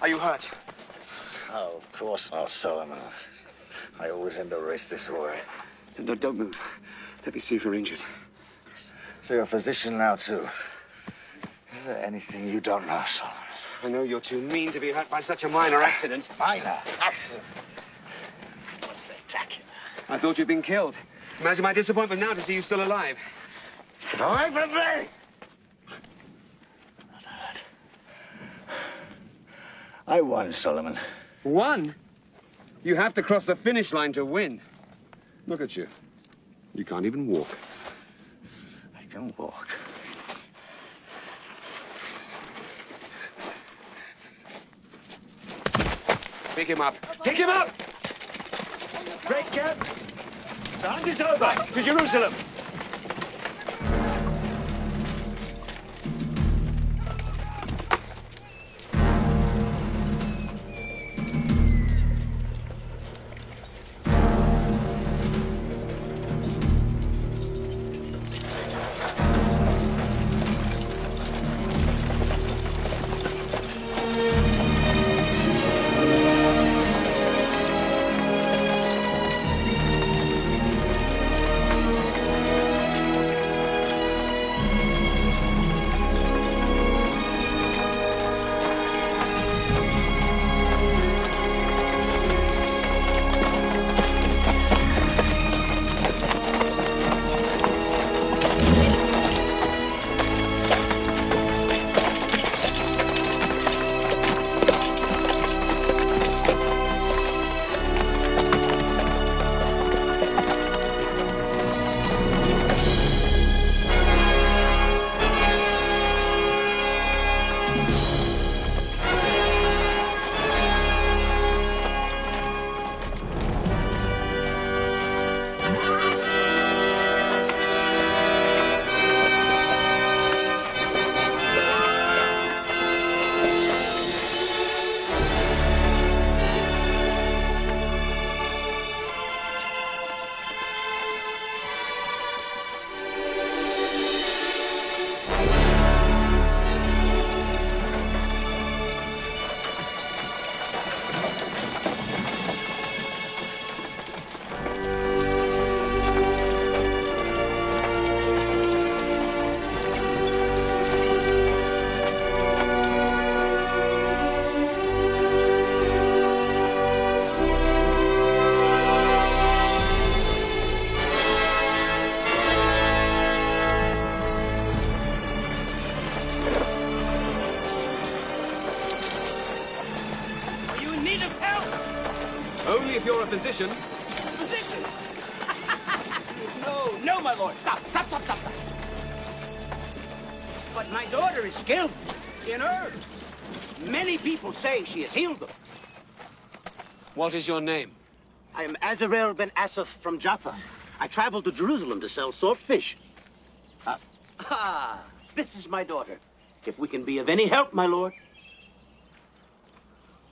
Are you hurt? Oh, of course not, Solomon. I always end a race this way. No, don't move. Let me see if you're injured. So you're a physician now, too. Is there anything you don't know, Solomon? I know you're too mean to be hurt by such a minor accident. Minor accident? What's spectacular? I thought you'd been killed. Imagine my disappointment now to see you still alive. Get away from me! Not hurt. I won, Solomon. Won? You have to cross the finish line to win. Look at you. You can't even walk. I can walk. Pick him up. Pick him up! Great camp. The hunt is over. To Jerusalem. Only if you're a physician. Physician? No, my lord. Stop. But my daughter is skilled in herbs. Many people say she has healed them. What is your name? I am Azarel ben Asaph from Jaffa. I traveled to Jerusalem to sell salt fish. This is my daughter. If we can be of any help, my lord.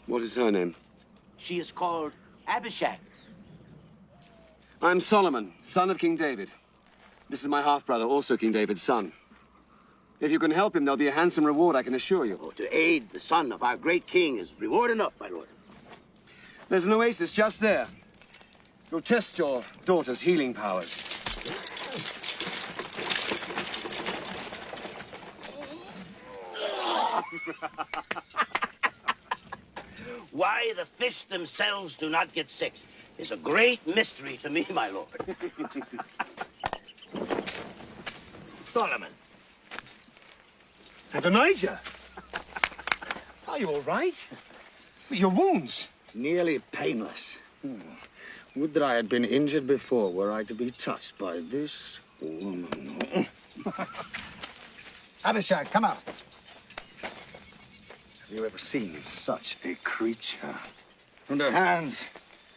What is her name? She is called Abishag. I'm Solomon, son of King David. This is my half-brother, also King David's son. If you can help him, there'll be a handsome reward, I can assure you. Oh, to aid the son of our great king is reward enough, my lord. There's an oasis just there. You'll test your daughter's healing powers. Why the fish themselves do not get sick is a great mystery to me, my lord. Solomon. Adonijah. Are you all right? Your wounds? Nearly painless. Would that I had been injured before were I to be touched by this woman. Abishag, come out. Have you ever seen such a creature? And her hands,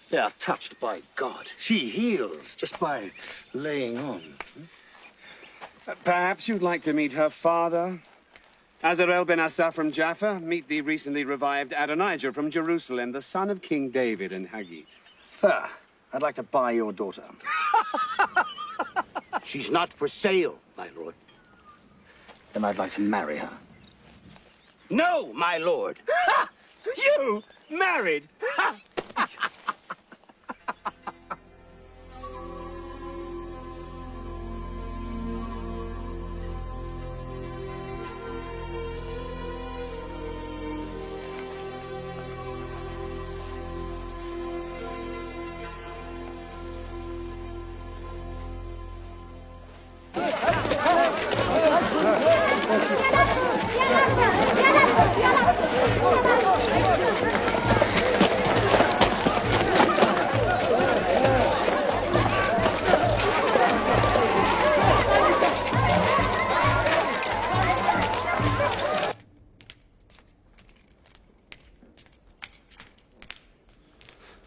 they are touched by God. She heals just by laying on. Perhaps you'd like to meet her father? Azarel ben Asaph from Jaffa. Meet the recently revived Adonijah from Jerusalem, the son of King David and Haggit. Sir, I'd like to buy your daughter. She's not for sale, my lord. Then I'd like to marry her. No, my lord. You? Married?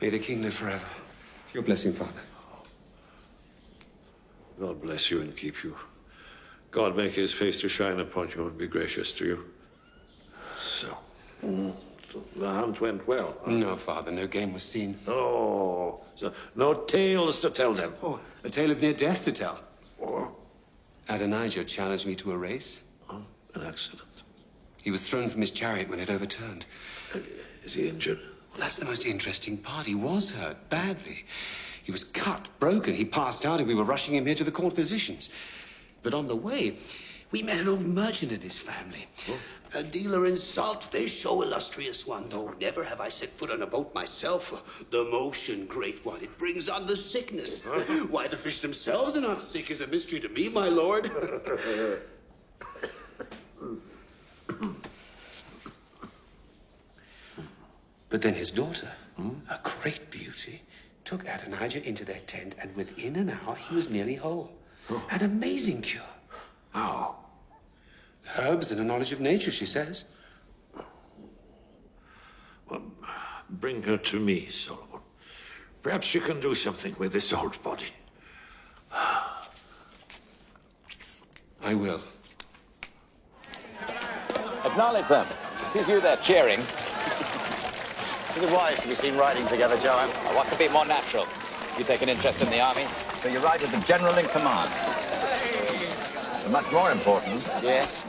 May the king live forever. Your blessing, Father. God bless you and keep you. God make his face to shine upon you and be gracious to you. So, the hunt went well. Huh? No, Father, no game was seen. Oh, so no tales to tell them. Oh, a tale of near death to tell. Oh, Adonijah challenged me to a race. an accident. He was thrown from his chariot when it overturned. Is he injured? Well, that's the most interesting part. He was hurt badly. He was cut, broken. He passed out, and we were rushing him here to the court physicians. But on the way, we met an old merchant and his family. Oh. A dealer in salt fish, oh, illustrious one. Though never have I set foot on a boat myself. The motion, great one, it brings on the sickness. Why the fish themselves are not sick is a mystery to me, my lord. But then his daughter, a great beauty, took Adonijah into their tent, and within an hour he was nearly whole. An amazing cure. How? Herbs and a knowledge of nature, she says. Well, bring her to me, Solomon. Perhaps she can do something with this old body. I will. Acknowledge them. Give you their cheering. Is it wise to be seen riding together, Joab? What could be more natural? You take an interest in the army, so you ride with the general in command. But much more important, Yes.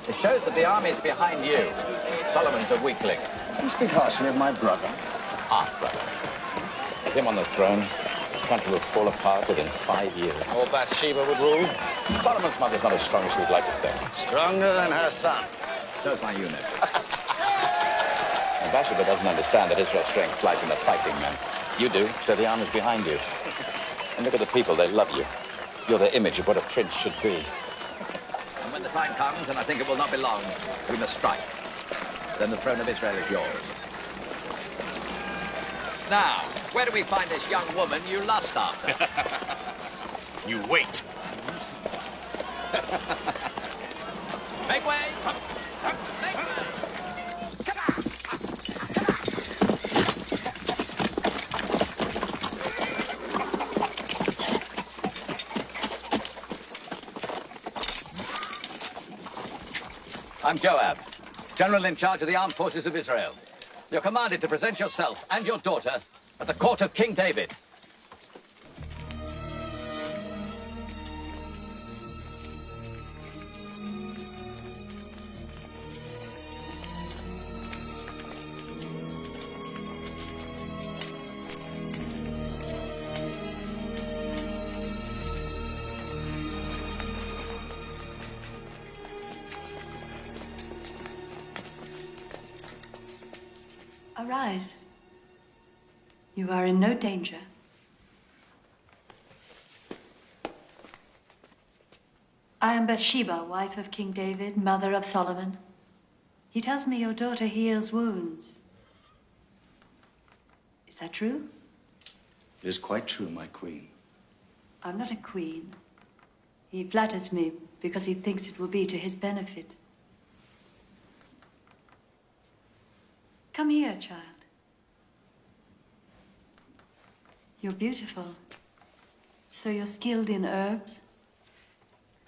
it shows that the army is behind you. Solomon's a weakling, You speak harshly of my brother. half-brother. With him on the throne, this country will fall apart within 5 years. Or Bathsheba would rule. Solomon's mother's not as strong as we'd like to think. Stronger than her son. So's my unit. And Bathsheba doesn't understand that Israel's strength lies in the fighting men. You do, so the army's behind you. And look at the people, they love you. You're the image of what a prince should be. And when the time comes, and I think it will not be long, we must strike. Then the throne of Israel is yours. Now, where do we find this young woman you lust after? You wait. Make way! Make way! I'm Joab, general in charge of the armed forces of Israel. You're commanded to present yourself and your daughter at the court of King David. Arise. You are in no danger. I am Bathsheba, wife of King David, mother of Solomon. He tells me your daughter heals wounds. Is that true? It is quite true, my queen. I'm not a queen. He flatters me because he thinks it will be to his benefit. Come here, child. You're beautiful. So you're skilled in herbs?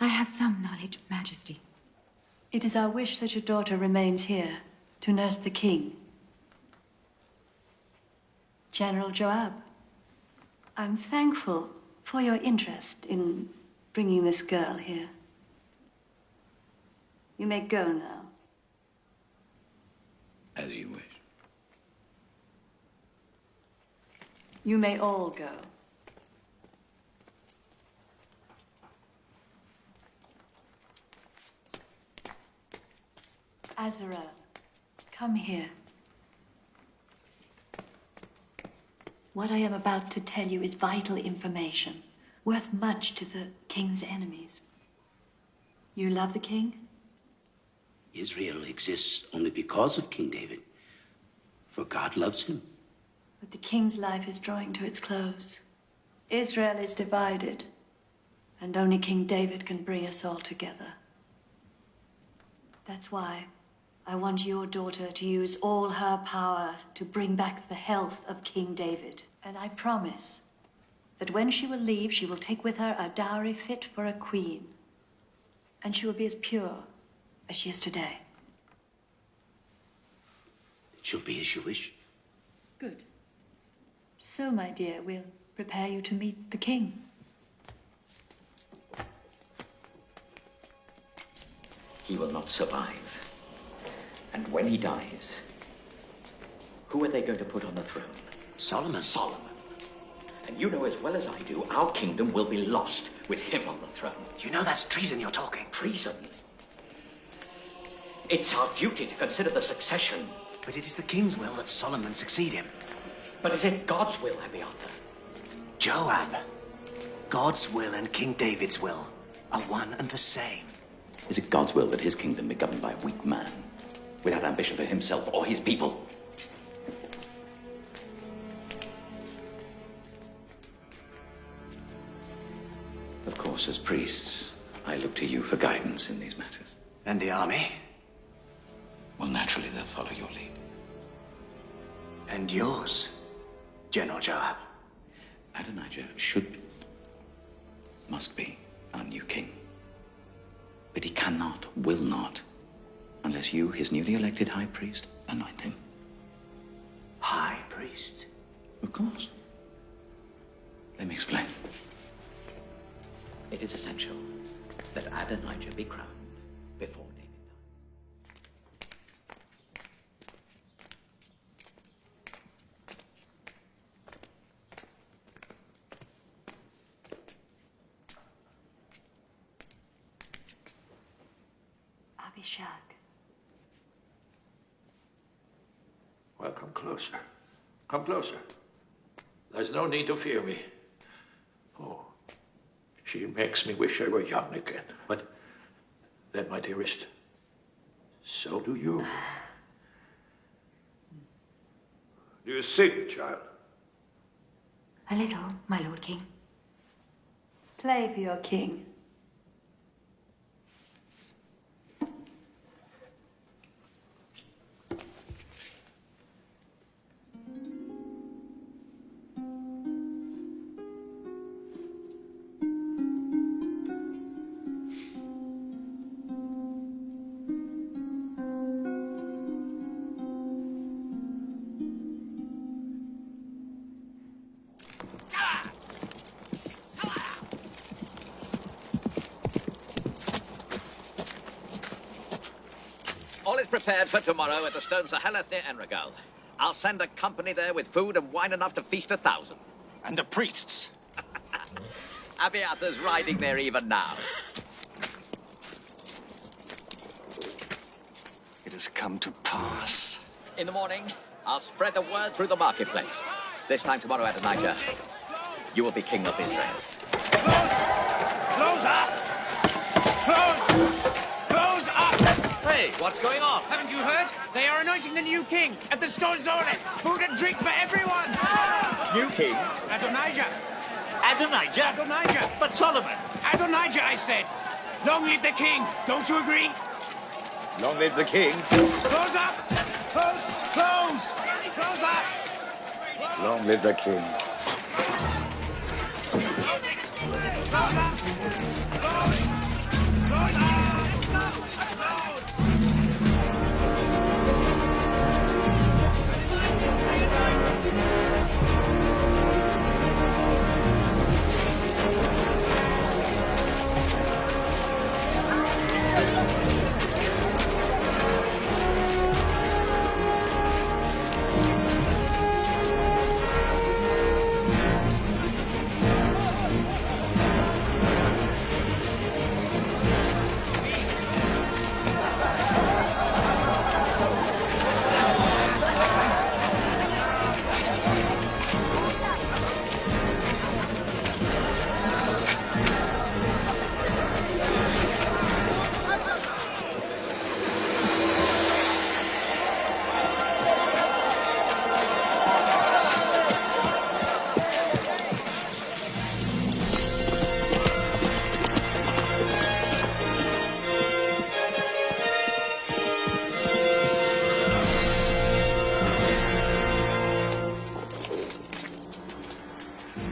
I have some knowledge, Majesty. It is our wish that your daughter remains here to nurse the king. General Joab, I'm thankful for your interest in bringing this girl here. You may go now. As As you wish. You may all go. Azrael, come here. What I am about to tell you is vital information, worth much to the king's enemies. You love the king? Israel exists only because of King David. For God loves him. But the king's life is drawing to its close. Israel is divided, and only King David can bring us all together. That's why I want your daughter to use all her power to bring back the health of King David. And I promise that when she will leave, she will take with her a dowry fit for a queen. And she will be as pure as she is today. She'll be as you wish. Good. So, my dear, we'll prepare you to meet the king. He will not survive. And when he dies, who are they going to put on the throne? Solomon. Solomon. And you know as well as I do, our kingdom will be lost with him on the throne. You know that's treason you're talking. Treason? It's our duty to consider the succession. But it is the king's will that Solomon succeed him. But is it God's will, Abiathar? Joab, God's will and King David's will are one and the same. Is it God's will that his kingdom be governed by a weak man, without ambition for himself or his people? Of course, as priests, I look to you for guidance in these matters. And the army? Well, naturally, they'll follow your lead. And yours, General Joab. Adonijah must be our new king. But he cannot, will not, unless you, his newly elected high priest, anoint him. High priest? Of course. Let me explain. It is essential that Adonijah be crowned before David dies. Abishag. Well, come closer. Come closer. There's no need to fear me. Oh, she makes me wish I were young again. But then, my dearest, so do you. Do you sing, child? A little, my lord king. Play for your king. All is prepared for tomorrow at the Stone Saheleth near Enregal. I'll send a company there with food and wine enough to feast 1,000. And the priests? Abiathar's riding there even now. It has come to pass. In the morning, I'll spread the word through the marketplace. This time tomorrow, Adonijah, you will be king of Israel. Close up! Close up! Hey, what's going on? Haven't you heard? They are anointing the new king at the Stone Zornet. Food and drink for everyone. New king? Adonijah. Adonijah? Adonijah. But Solomon? Adonijah, I said. Long live the king. Don't you agree? Long live the king. Close up! Close! Close! Close up! Long live the king. Close up! Close! Close up!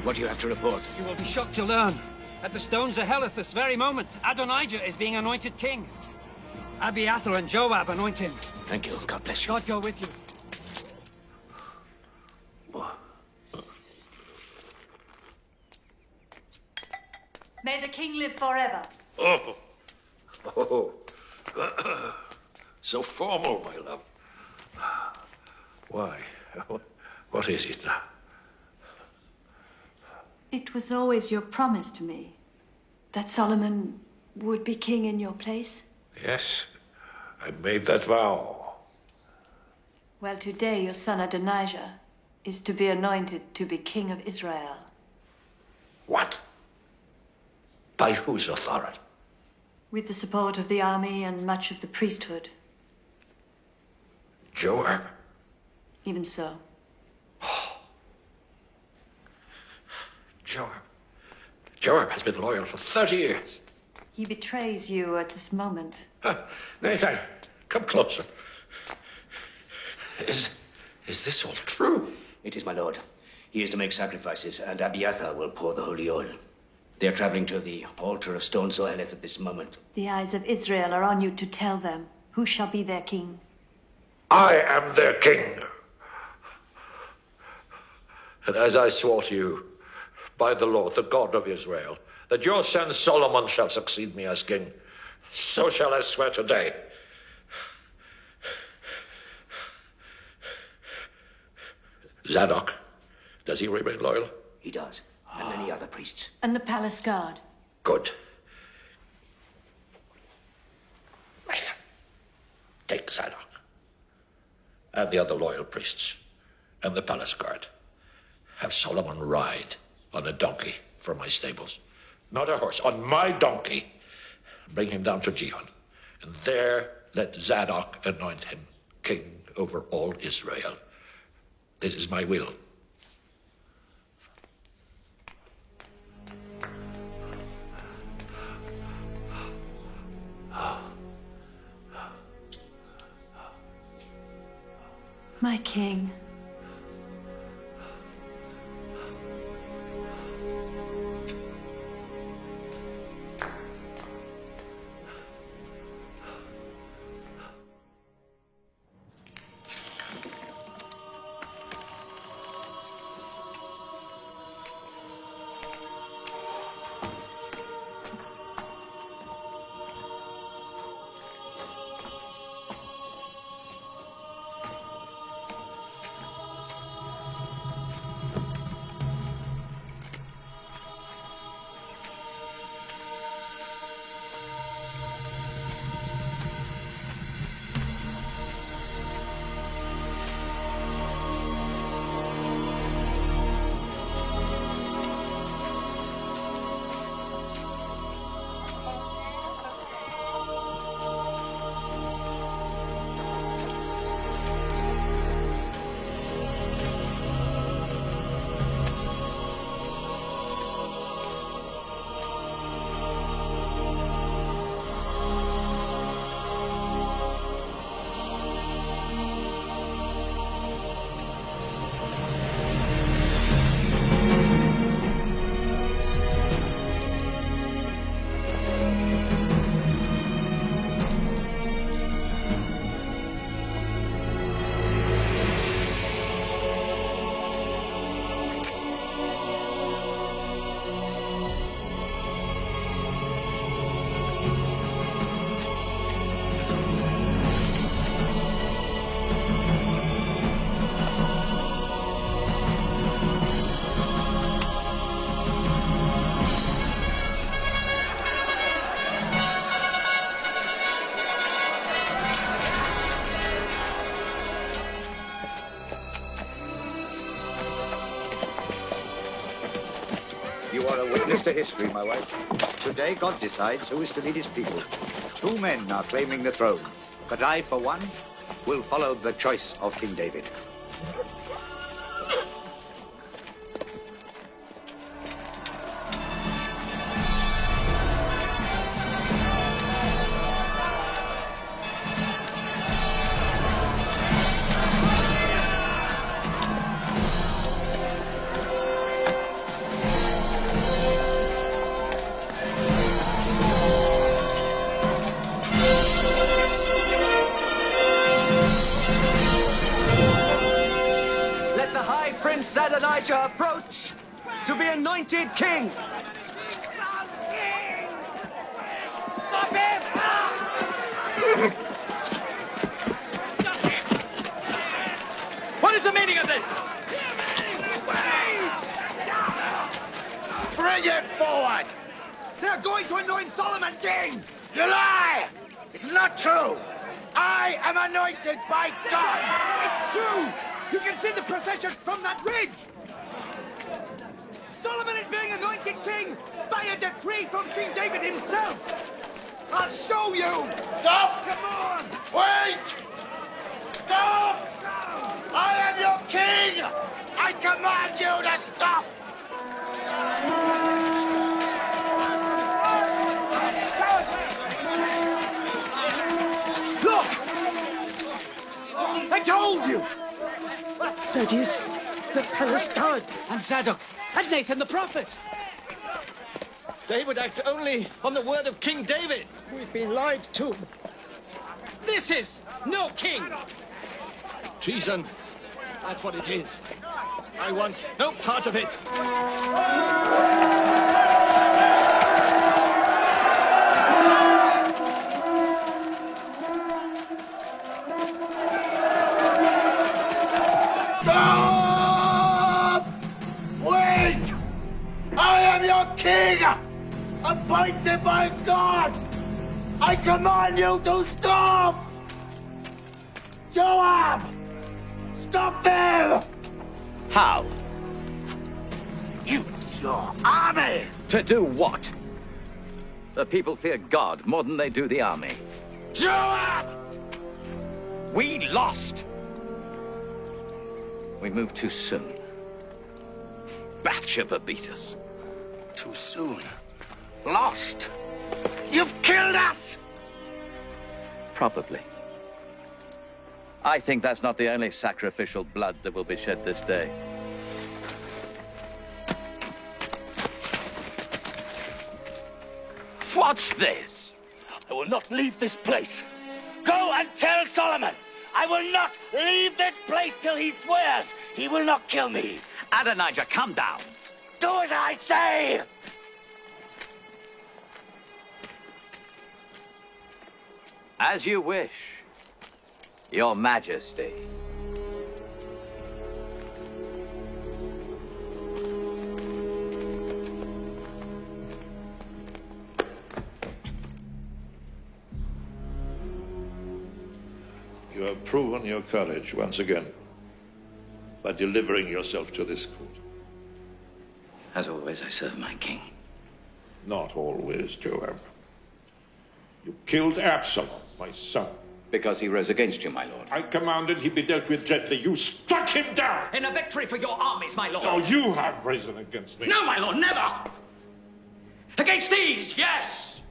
What do you have to report? You will be shocked to learn. At the Stones of Heleth this very moment, Adonijah is being anointed king. Abiathar and Joab anoint him. Thank you. God bless you. God go with you. May the king live forever. Oh. Oh. So formal, my love. Why? What is it now? It was always your promise to me that Solomon would be king in your place. Yes, I made that vow. Well, today your son Adonijah is to be anointed to be king of Israel. What? By whose authority? With the support of the army and much of the priesthood. Joab? Even so. Joab has been loyal for 30 years. He betrays you at this moment. Nathan, come closer. Is this all true? It is, my lord. He is to make sacrifices, and Abiathar will pour the holy oil. They are traveling to the altar of stone Zoheleth at this moment. The eyes of Israel are on you to tell them who shall be their king. I am their king. And as I swore to you, by the Lord, the God of Israel, that your son Solomon shall succeed me as king, so shall I swear today. Zadok, does he remain loyal? He does, and many other priests. And the palace guard. Good. Nathan, take Zadok and the other loyal priests and the palace guard. Have Solomon ride on a donkey from my stables. Not a horse, on my donkey. Bring him down to Gihon. And there let Zadok anoint him king over all Israel. This is my will. My king. You are a witness to history, my wife. Today, God decides who is to lead his people. 2 men are claiming the throne, but I, for one, will follow the choice of King David. Prince Adonijah approach to be anointed king. Stop him! What is the meaning of this? Bring it forward! They're going to anoint Solomon king! You lie! It's not true! I am anointed by God! It's true! You can see the procession from that ridge! Solomon is being anointed king by a decree from King David himself! I'll show you! Stop! Come on! Wait! Stop! I am your king! I command you to stop! Look! I told you! That is the palace guard. And Zadok, and Nathan the prophet. They would act only on the word of King David. We've been lied to. This is no king. Treason. That's what it is. I want no part of it. Stop! Wait! I am your king! Appointed by God! I command you to stop! Joab! Stop them! How? Use your army! To do what? The people fear God more than they do the army. Joab! We lost. We moved too soon. Bathsheba beat us. Too soon. Lost. You've killed us! Probably. I think that's not the only sacrificial blood that will be shed this day. What's this? I will not leave this place. Go and tell Solomon. I will not leave this place till he swears he will not kill me. Adonijah, calm down. Do as I say! As you wish, Your Majesty. You have proven your courage once again by delivering yourself to this court. As always, I serve my king. Not always, Joab. You killed Absalom, my son. Because he rose against you, my lord. I commanded he be dealt with gently. You struck him down! In a victory for your armies, my lord. Now you have risen against me. No, my lord, never! Against these, yes!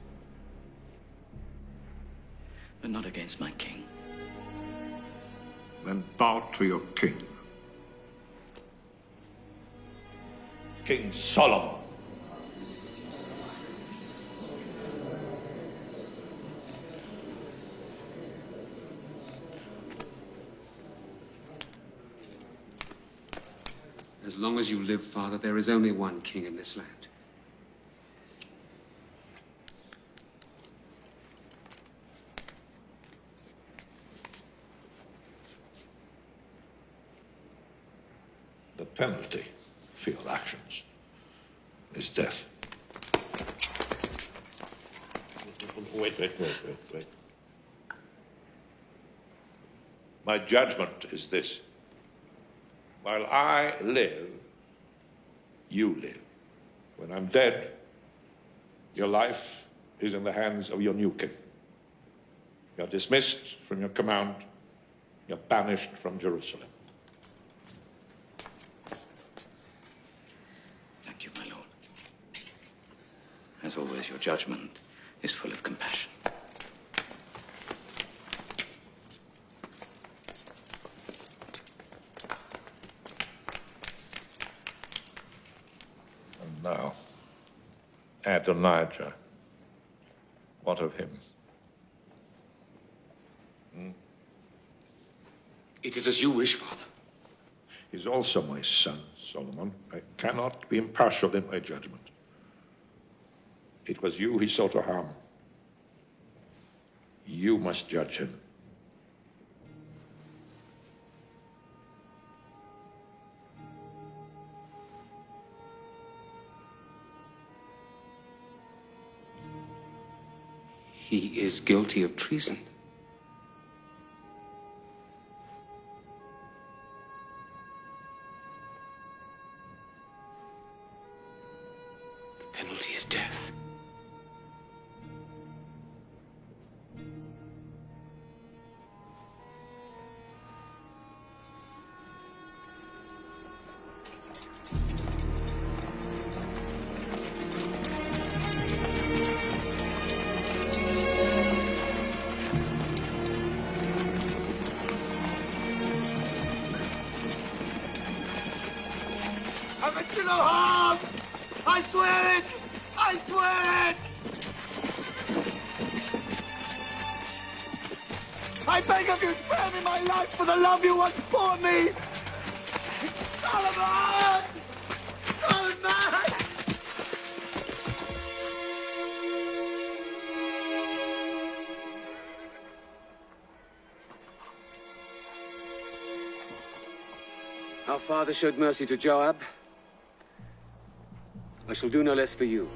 But not against my king. Then bow to your king. King Solomon. As long as you live, Father, there is only one king in this land. The penalty for your actions is death. Wait. My judgment is this. While I live, you live. When I'm dead, your life is in the hands of your new king. You're dismissed from your command. You're banished from Jerusalem. Thank you, my lord. As always, your judgment is full of compassion. And now, Adonijah. What of him? It is as you wish, Father. is also my son, Solomon. I cannot be impartial in my judgment. It was you he sought to harm. You must judge him. He is guilty of treason. The penalty is death. I meant you no harm! I swear it! I swear it! I beg of you, spare me my life for the love you once bore me! Solomon! Solomon! Our father showed mercy to Joab. I shall do no less for you.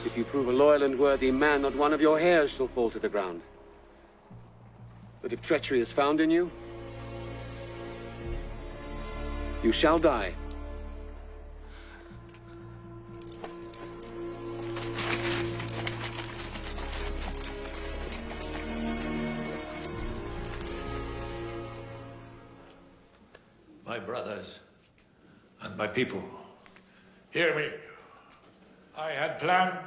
If you prove a loyal and worthy man, not one of your hairs shall fall to the ground. But if treachery is found in you, you shall die. My brothers and my people, hear me. I had planned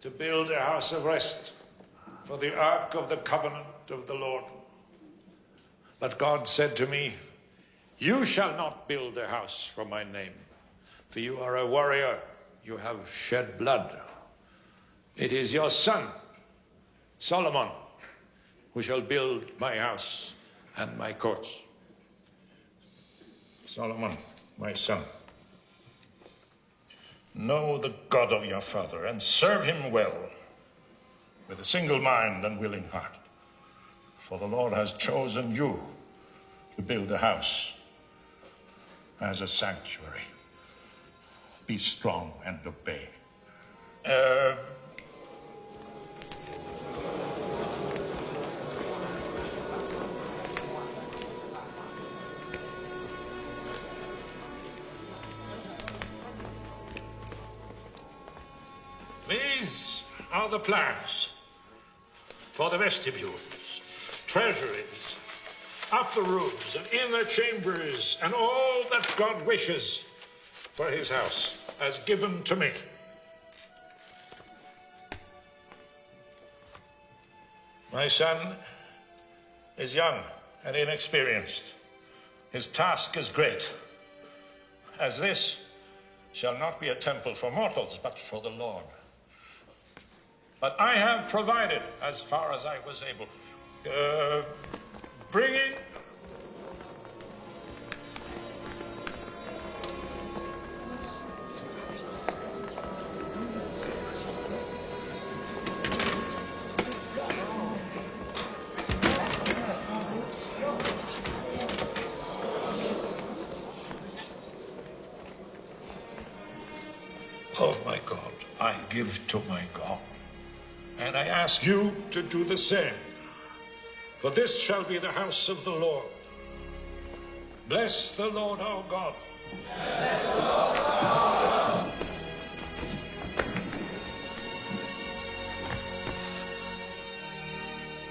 to build a house of rest for the Ark of the Covenant of the Lord. But God said to me, you shall not build a house for my name, for you are a warrior, you have shed blood. It is your son, Solomon, who shall build my house and my courts. Solomon, my son, know the God of your father and serve him well, with a single mind and willing heart. For the Lord has chosen you to build a house as a sanctuary. Be strong and obey. These are the plans for the vestibules, treasuries, upper rooms, and inner chambers, and all that God wishes for his house, as given to me. My son is young and inexperienced. His task is great, as this shall not be a temple for mortals, but for the Lord. But I have provided, as far as I was able, bringing of my God, I give to my God. And I ask you to do the same. For this shall be the house of the Lord. Bless the Lord our God. Bless the Lord our God.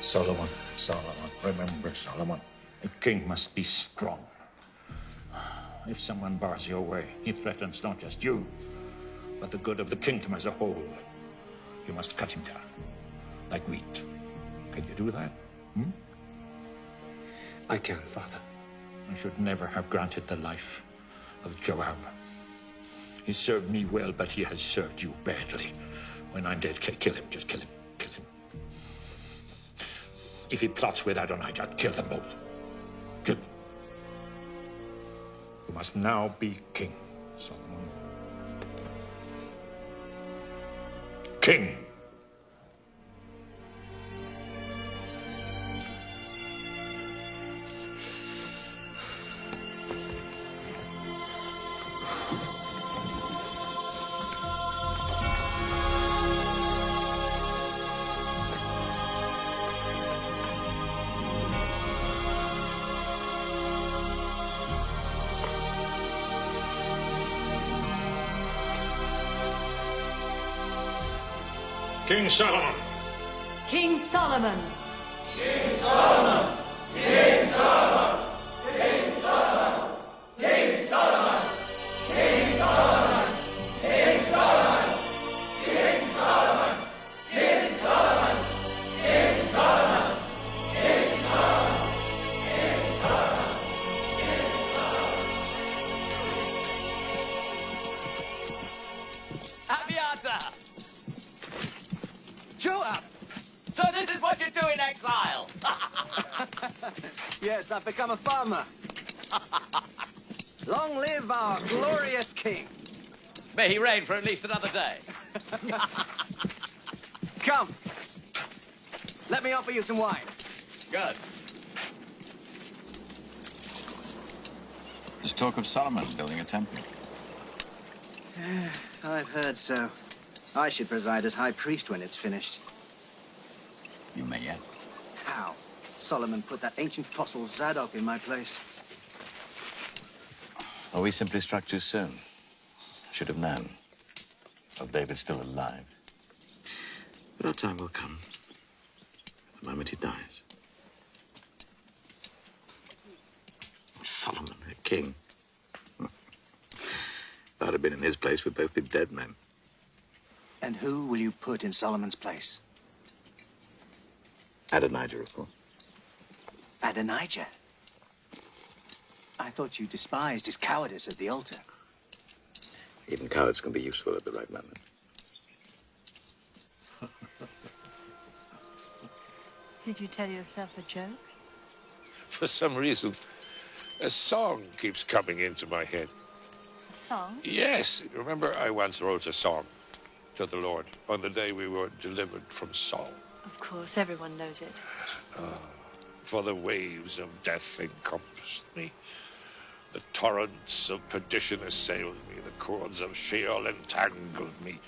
Solomon, remember, Solomon, a king must be strong. If someone bars your way, he threatens not just you, but the good of the kingdom as a whole. You must cut him down, like wheat. Can you do that? I can, Father. I should never have granted the life of Joab. He served me well, but he has served you badly. When I'm dead, kill him. Just kill him. Kill him. If he plots with Adonijah, kill them both. Kill them. You must now be king, Solomon. King. King Solomon. King Solomon. King Solomon. King Solomon. King Solomon. King Solomon. King Solomon. King Solomon. King Solomon. King Solomon. King Solomon. King Solomon. King Solomon. King Solomon. Abiathar! Joab! So this is what you do in exile? Yes, I've become a farmer. Long live our glorious king. May he reign for at least another day. Come. Let me offer you some wine. Good. There's talk of Solomon building a temple. I've heard so. I should preside as high priest when it's finished. You may yet. How? Solomon put that ancient fossil Zadok in my place. Well, we simply struck too soon. Should have known. Well, David's still alive. But our time will come. The moment he dies. Solomon, a king. If I'd have been in his place, we'd both be dead men. And who will you put in Solomon's place? Adonijah, of course. Adonijah? I thought you despised his cowardice at the altar. Even cowards can be useful at the right moment. Did you tell yourself a joke? For some reason, a song keeps coming into my head. A song? Yes, remember I once wrote a song to the Lord on the day we were delivered from Saul. Of course, everyone knows it. For the waves of death encompassed me. The torrents of perdition assailed me. The cords of Sheol entangled me.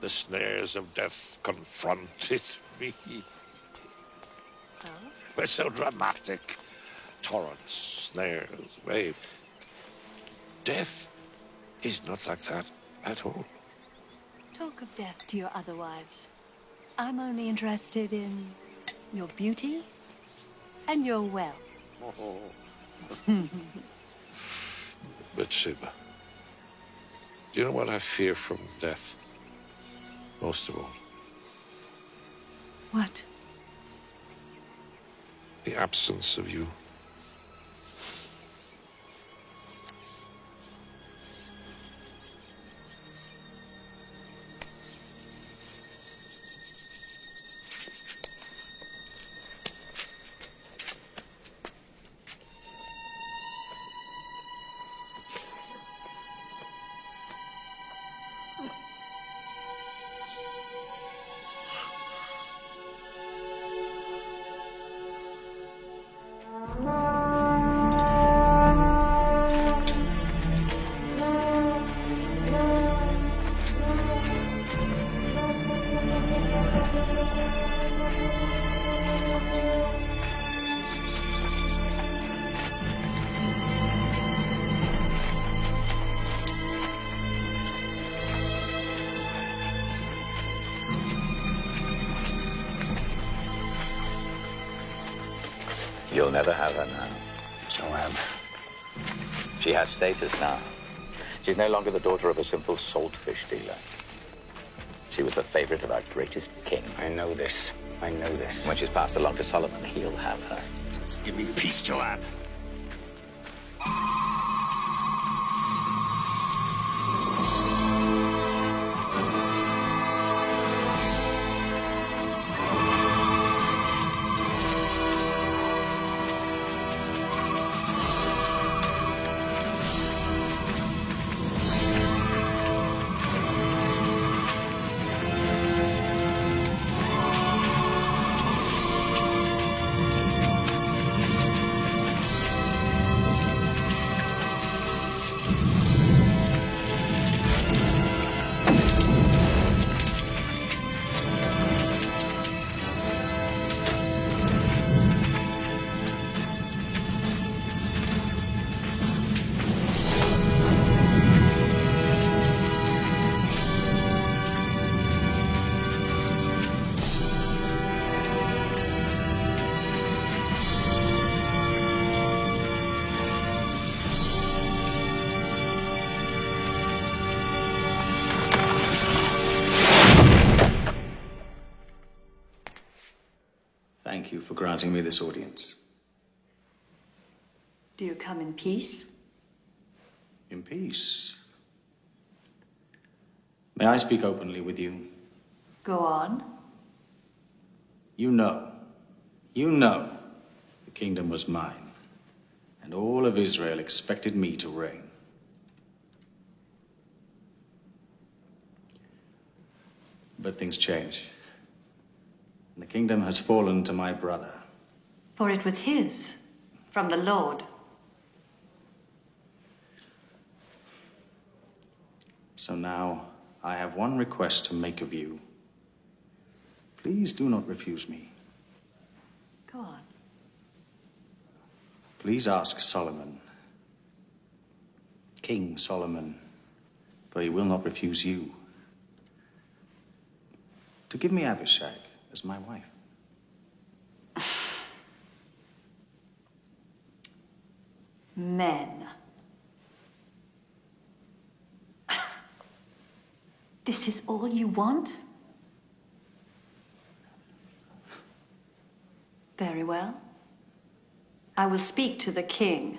The snares of death confronted me. So? We're so dramatic. Torrents, snares, waves. Death is not like that at all. Talk of death to your other wives. I'm only interested in your beauty and your wealth. Bathsheba, do you know what I fear from death? Most of all. What? The absence of you. You'll never have her now. Joab. She has status now. She's no longer the daughter of a simple saltfish dealer. She was the favorite of our greatest king. I know this. I know this. When she's passed along to Solomon, he'll have her. Give me peace, Joab. granting me this audience. Do you come in peace? In peace. May I speak openly with you? Go on. You know the kingdom was mine, and all of Israel expected me to reign. But things change, and the kingdom has fallen to my brother. For it was his, from the Lord. So now I have one request to make of you. Please do not refuse me. Go on. Please ask Solomon, King Solomon, for he will not refuse you, to give me Abishag as my wife. Men. This is all you want? Very well. I will speak to the king.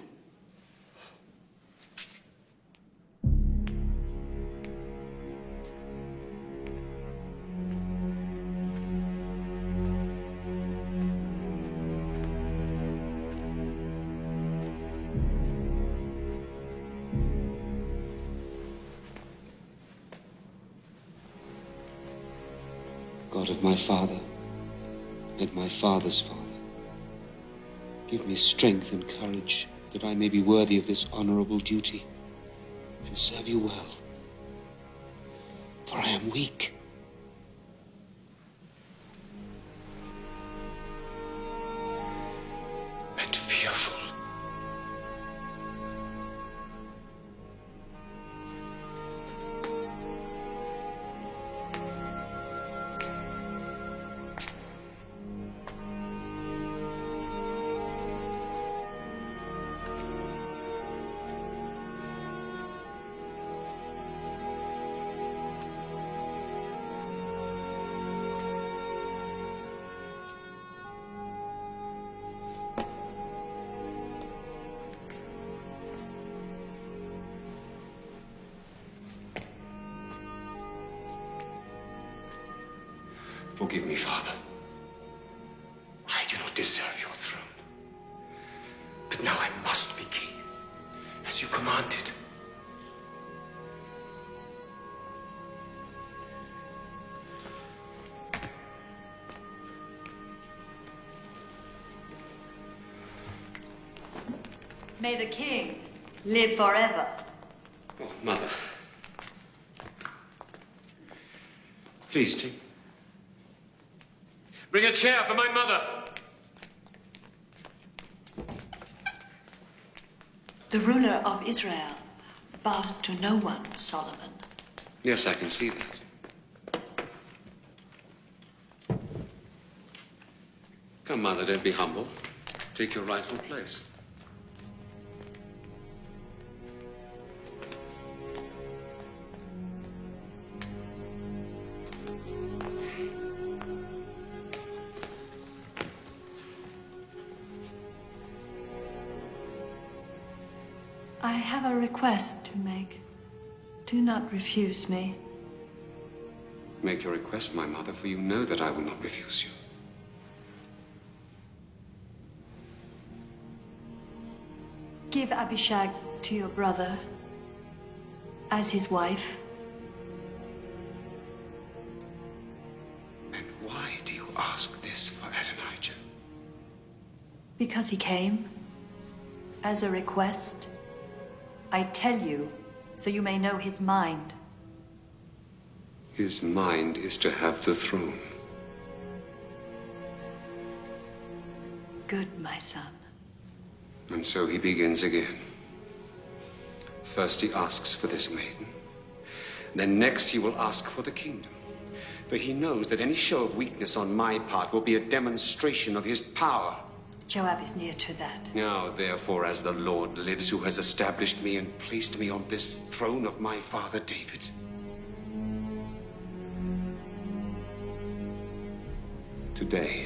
God of my father and my father's father, give me strength and courage that I may be worthy of this honorable duty and serve you well. For I am weak. And fearful. Forgive me, Father. I do not deserve your throne. But now I must be king, as you commanded. May the king live forever. Oh, Mother. Please, take. Bring a chair for my mother. The ruler of Israel bows to no one, Solomon. Yes, I can see that. Come, Mother, don't be humble. Take your rightful place. I have a request to make. Do not refuse me. Make your request, my mother, for you know that I will not refuse you. Give Abishag to your brother as his wife. And why do you ask this for Adonijah? Because he came as a request. I tell you, so you may know his mind. His mind is to have the throne. Good, my son. And so he begins again. First he asks for this maiden. Then next he will ask for the kingdom. For he knows that any show of weakness on my part will be a demonstration of his power. Joab is near to that. Now, therefore, as the Lord lives, who has established me and placed me on this throne of my father David, today,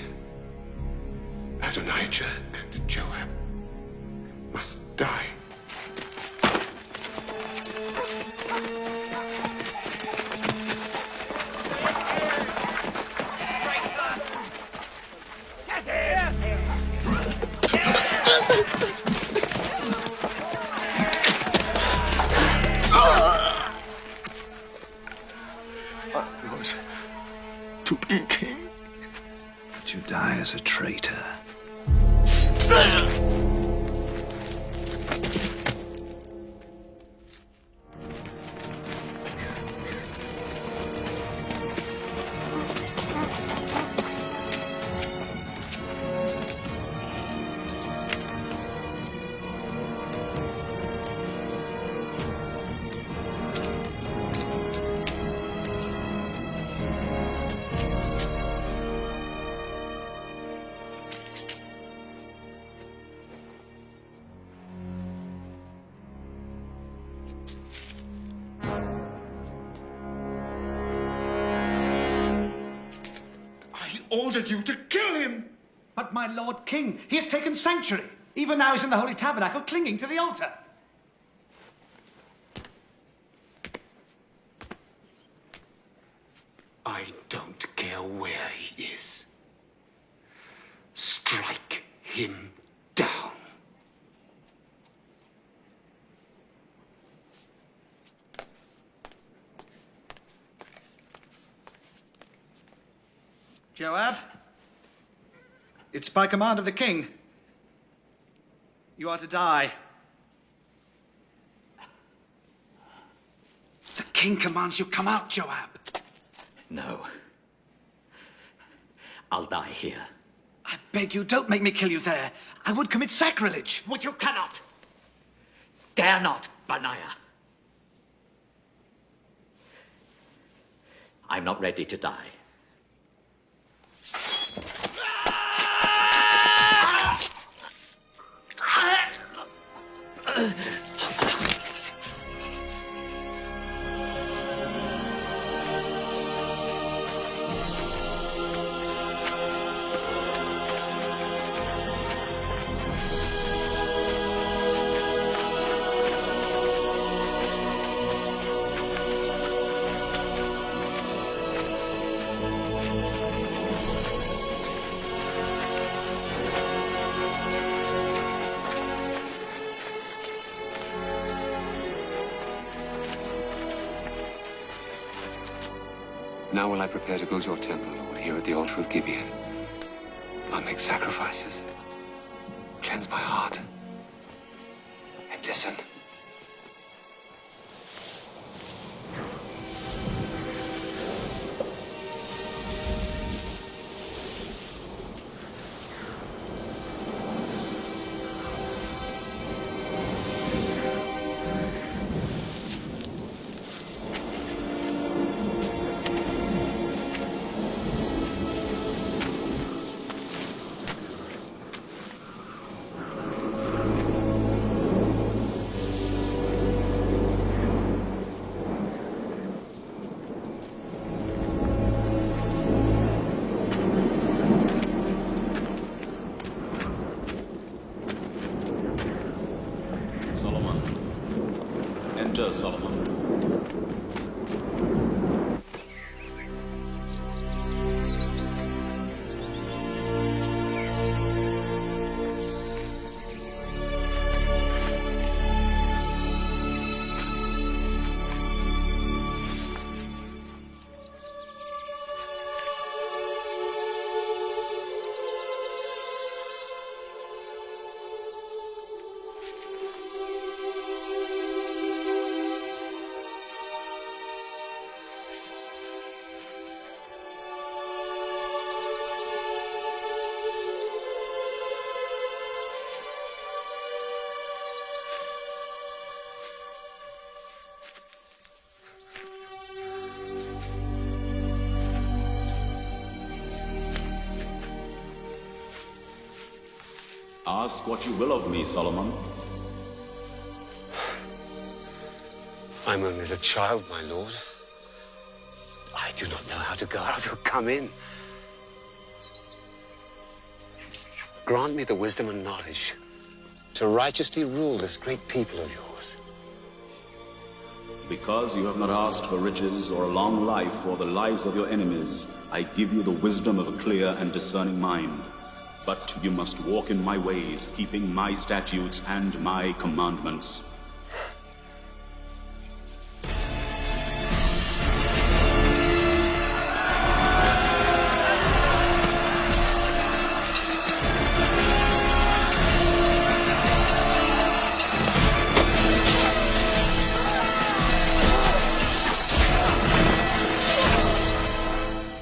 Adonijah and Joab must die. Yours to be king. But you die as a traitor. Ordered you to kill him! But my Lord King, he has taken sanctuary. Even now he's in the Holy Tabernacle, clinging to the altar. I don't care where he is. Strike him down. Joab, it's by command of the king. You are to die. The king commands you come out, Joab. No. I'll die here. I beg you, don't make me kill you there. I would commit sacrilege. Which you cannot. Dare not, Benaiah. I'm not ready to die. Now will I prepare to build your temple, Lord, here at the altar of Gibeon. I'll make sacrifices, cleanse my heart, and listen. Solomon. Enter, Solomon. Ask what you will of me, Solomon. I'm only as a child, my lord. I do not know how to go out or come in. grant me the wisdom and knowledge to righteously rule this great people of yours. Because you have not asked for riches or a long life or the lives of your enemies, I give you the wisdom of a clear and discerning mind. But you must walk in my ways, keeping my statutes and my commandments.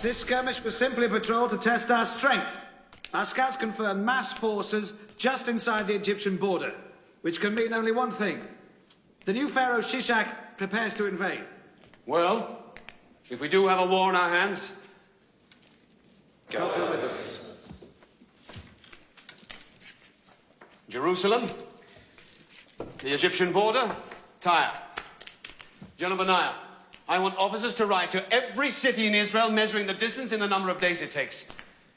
This skirmish was simply a patrol to test our strength. Our scouts confirmed mass forces just inside the Egyptian border, which can mean only one thing. The new pharaoh Shishak prepares to invade. Well, if we do have a war on our hands, go with us. Jerusalem, the Egyptian border, Tyre. General Benaiah, I want officers to ride to every city in Israel, measuring the distance and the number of days it takes.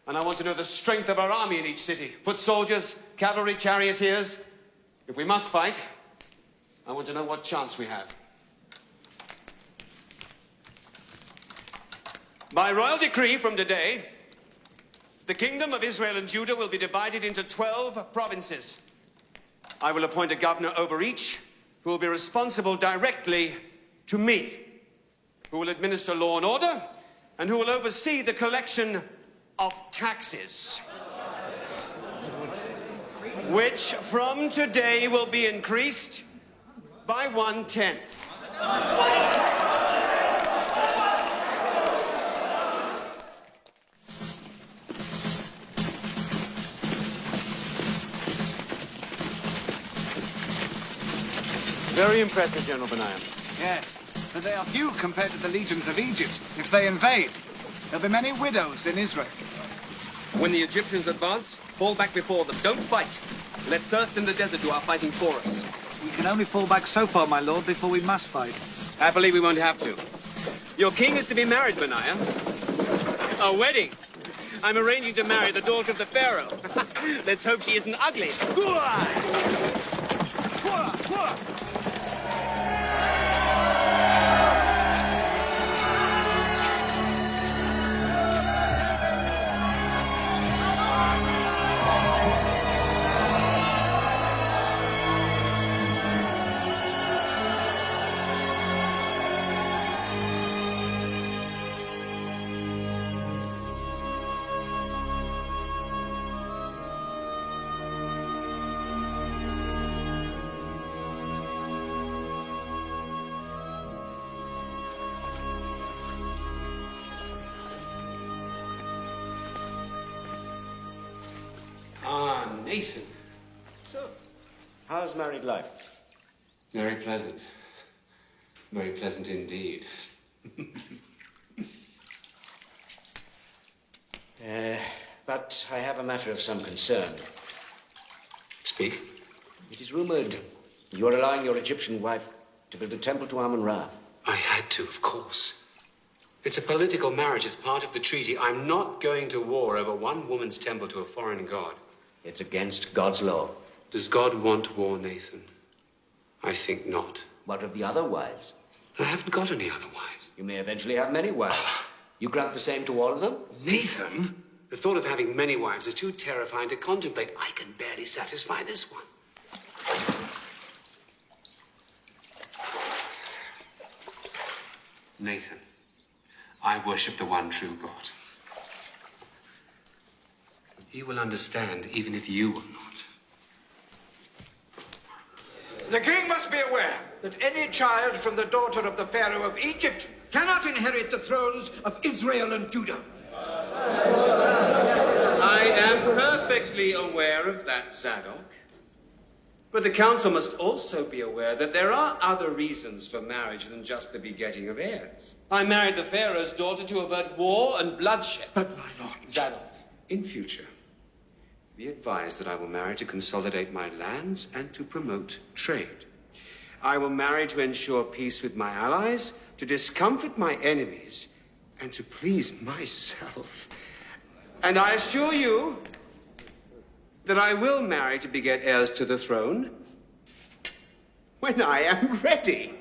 And I want to know the strength of our army in each city. Foot soldiers, cavalry, charioteers. If we must fight, I want to know what chance we have. By royal decree from today, the kingdom of Israel and Judah will be divided into 12 provinces. I will appoint a governor over each, who will be responsible directly to me, who will administer law and order, and who will oversee the collection of taxes, which from today will be increased by 1/10. Very impressive, General Benaiah. Yes, but they are few compared to the legions of Egypt. If they invade, there'll be many widows in Israel. When the Egyptians advance, fall back before them. Don't fight. Let thirst in the desert do our fighting for us. We can only fall back so far, my lord, before we must fight. Happily, we won't have to. Your king is to be married, Benaiah. A wedding. I'm arranging to marry the daughter of the pharaoh. Let's hope she isn't ugly. Nathan. So, how's married life? Very pleasant. Very pleasant indeed. But I have a matter of some concern. Speak. It is rumored you are allowing your Egyptian wife to build a temple to Amun-Ra. I had to, of course. It's a political marriage. It's part of the treaty. I'm not going to war over one woman's temple to a foreign god. It's against God's law. Does God want war, Nathan? I think not. What of the other wives? I haven't got any other wives. You may eventually have many wives. You grant the same to all of them? Nathan? The thought of having many wives is too terrifying to contemplate. I can barely satisfy this one. Nathan, I worship the one true God. He will understand, even if you will not. The king must be aware that any child from the daughter of the Pharaoh of Egypt cannot inherit the thrones of Israel and Judah. I am perfectly aware of that, Zadok. But the council must also be aware that there are other reasons for marriage than just the begetting of heirs. I married the Pharaoh's daughter to avert war and bloodshed. But my lord... Zadok, in future, be advised that I will marry to consolidate my lands and to promote trade. I will marry to ensure peace with my allies, to discomfort my enemies, and to please myself. And I assure you that I will marry to beget heirs to the throne when I am ready.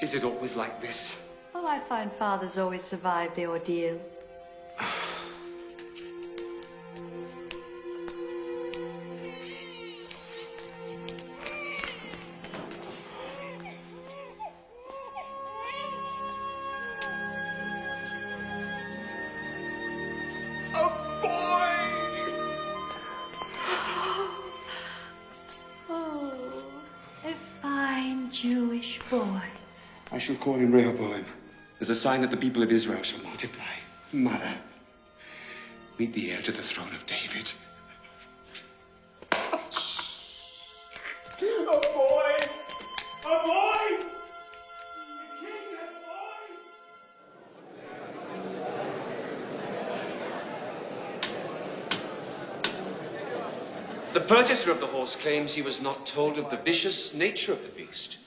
Is it always like this? Oh, I find fathers always survive the ordeal. Oh, a fine Jewish boy. I shall call him Rehoboam as a sign that the people of Israel shall multiply. Mother, meet the heir to the throne of David. A boy! A boy! The purchaser of the horse claims he was not told of the vicious nature of the beast.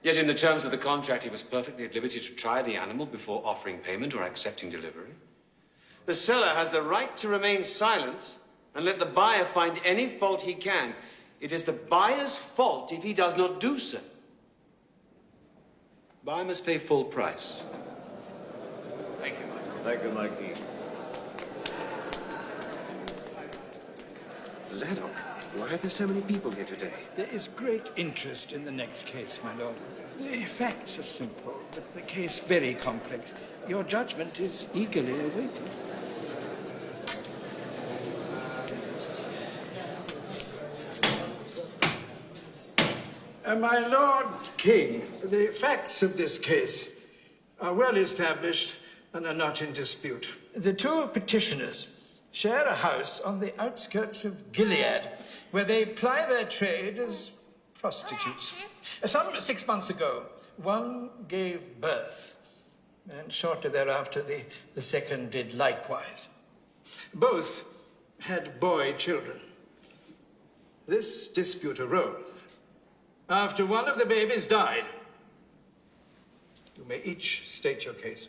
Yet in the terms of the contract, he was perfectly at liberty to try the animal before offering payment or accepting delivery. The seller has the right to remain silent and let the buyer find any fault he can. It is the buyer's fault if he does not do so. Buyer must pay full price. Thank you, Thank you, Mikey. Zadok, why are there so many people here today? There is great interest in the next case, my lord. The facts are simple, but the case very complex. Your judgment is eagerly awaited. My Lord King, the facts of this case are well established and are not in dispute. The two petitioners share a house on the outskirts of Gilead, where they ply their trade as prostitutes. Some 6 months ago, one gave birth, and shortly thereafter, the second did likewise. Both had boy children. This dispute arose after one of the babies died. You may each state your case.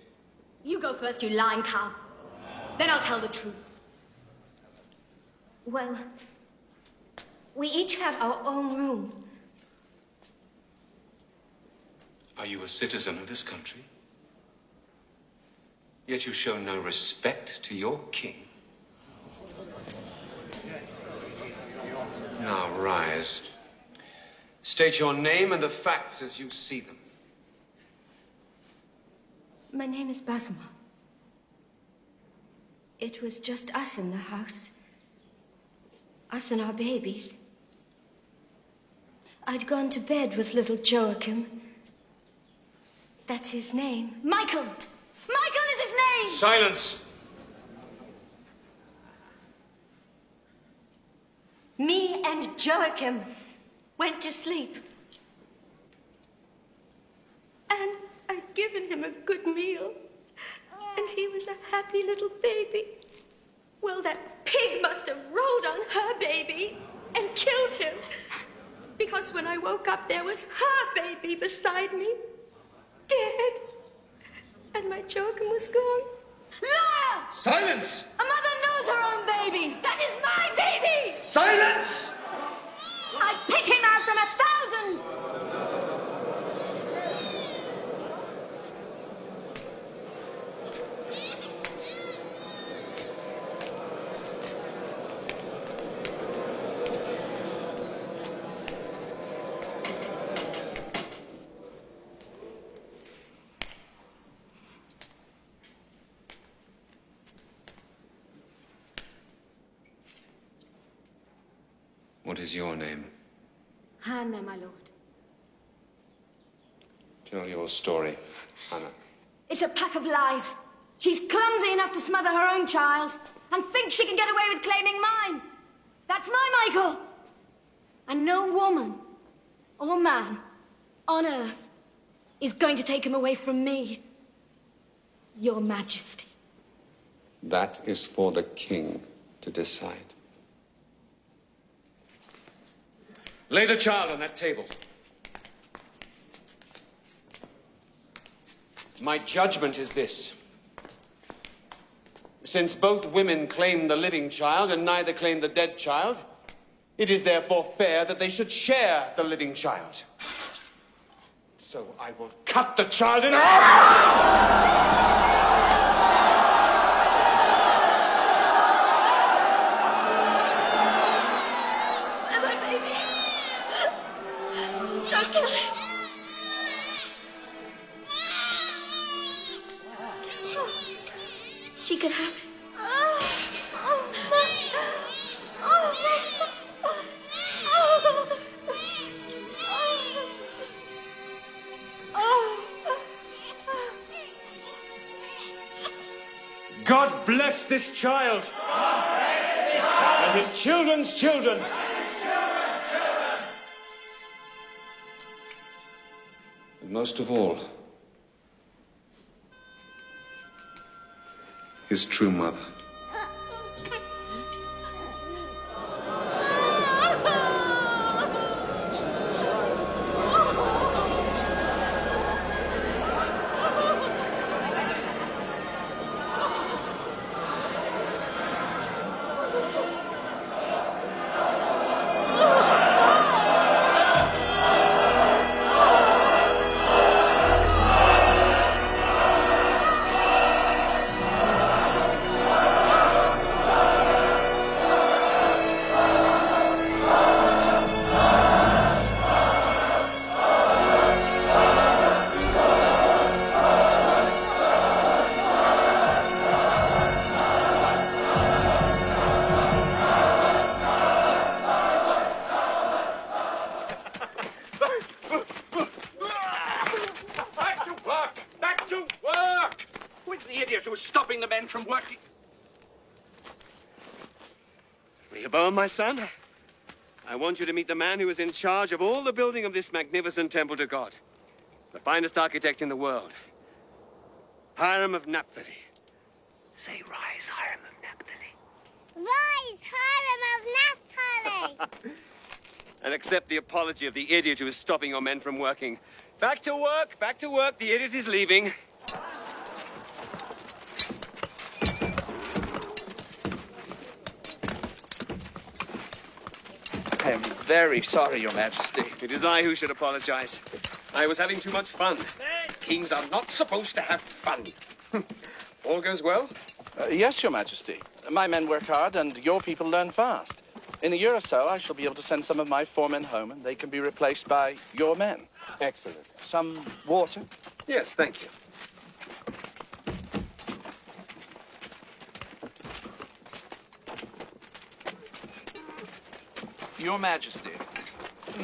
You go first, you lying cow. Then I'll tell the truth. Well, we each have our own room. Are you a citizen of this country? Yet you show no respect to your king. Now rise. State your name and the facts as you see them. My name is Basma. It was just us in the house. Us and our babies. I'd gone to bed with little Joachim. That's his name. Michael! Michael is his name! Silence! Me and Joachim went to sleep. And I'd given him a good meal. And he was a happy little baby. Well, that pig must have rolled on her baby and killed him. Because when I woke up, there was her baby beside me, dead. And my Joachim was gone. Liar! Silence! A mother knows her own baby. That is my baby! Silence! I'd pick him out from 1,000! What is your name? Hannah, my lord. Tell your story, Hannah. It's a pack of lies. She's clumsy enough to smother her own child and thinks she can get away with claiming mine. That's my Michael. And no woman or man on earth is going to take him away from me, Your Majesty. That is for the king to decide. Lay the child on that table. My judgment is this. Since both women claim the living child and neither claim the dead child, it is therefore fair that they should share the living child. So I will cut the child in half! Don't kill him. She could have him. God bless this child. And his children's children. And most of all, his true mother. From working. Rehoboam, my son, I want you to meet the man who is in charge of all the building of this magnificent temple to God. The finest architect in the world. Hiram of Naphtali. Say, rise, Hiram of Naphtali. Rise, Hiram of Naphtali! And accept the apology of the idiot who is stopping your men from working. Back to work, back to work. The idiot is leaving. I am very sorry, Your Majesty. It is I who should apologize. I was having too much fun. Kings are not supposed to have fun. All goes well? Yes, Your Majesty. My men work hard and your people learn fast. In a year or so, I shall be able to send some of my foremen home and they can be replaced by your men. Excellent. Some water? Yes, thank you. Your Majesty,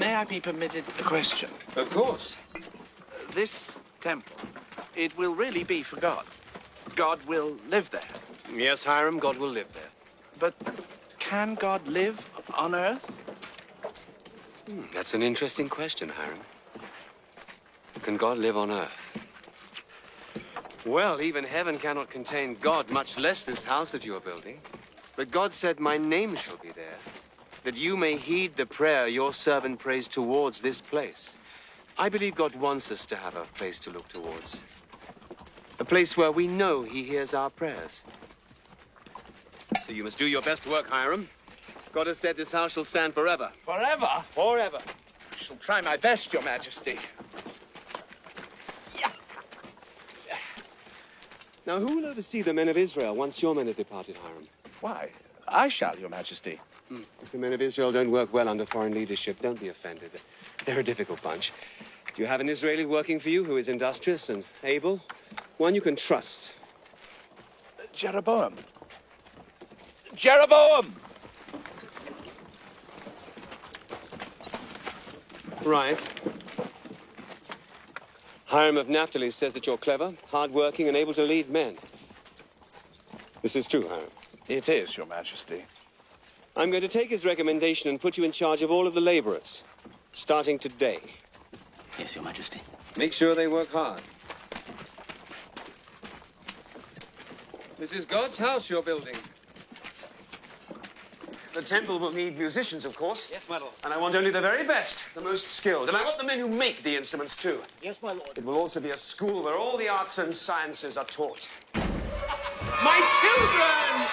may I be permitted a question? Of course. This temple, it will really be for God. God will live there. Yes, Hiram, God will live there. But can God live on Earth? That's an interesting question, Hiram. Can God live on Earth? Well, even heaven cannot contain God, much less this house that you are building. But God said, my name shall be there, that you may heed the prayer your servant prays towards this place. I believe God wants us to have a place to look towards. A place where we know he hears our prayers. So you must do your best work, Hiram. God has said this house shall stand forever. Forever? Forever. I shall try my best, Your Majesty. Now, who will oversee the men of Israel once your men have departed, Hiram? Why, I shall, Your Majesty. If the men of Israel don't work well under foreign leadership, don't be offended. They're a difficult bunch. You have an Israeli working for you who is industrious and able, one you can trust. Jeroboam. Jeroboam! Right. Hiram of Naphtali says that you're clever, hardworking, and able to lead men. This is true, Hiram. It is, Your Majesty. I'm going to take his recommendation and put you in charge of all of the laborers, starting today. Yes, Your Majesty. Make sure they work hard. This is God's house you're building. The temple will need musicians, of course. Yes, my lord. And I want only the very best, the most skilled. And I want the men who make the instruments, too. Yes, my lord. It will also be a school where all the arts and sciences are taught. My children!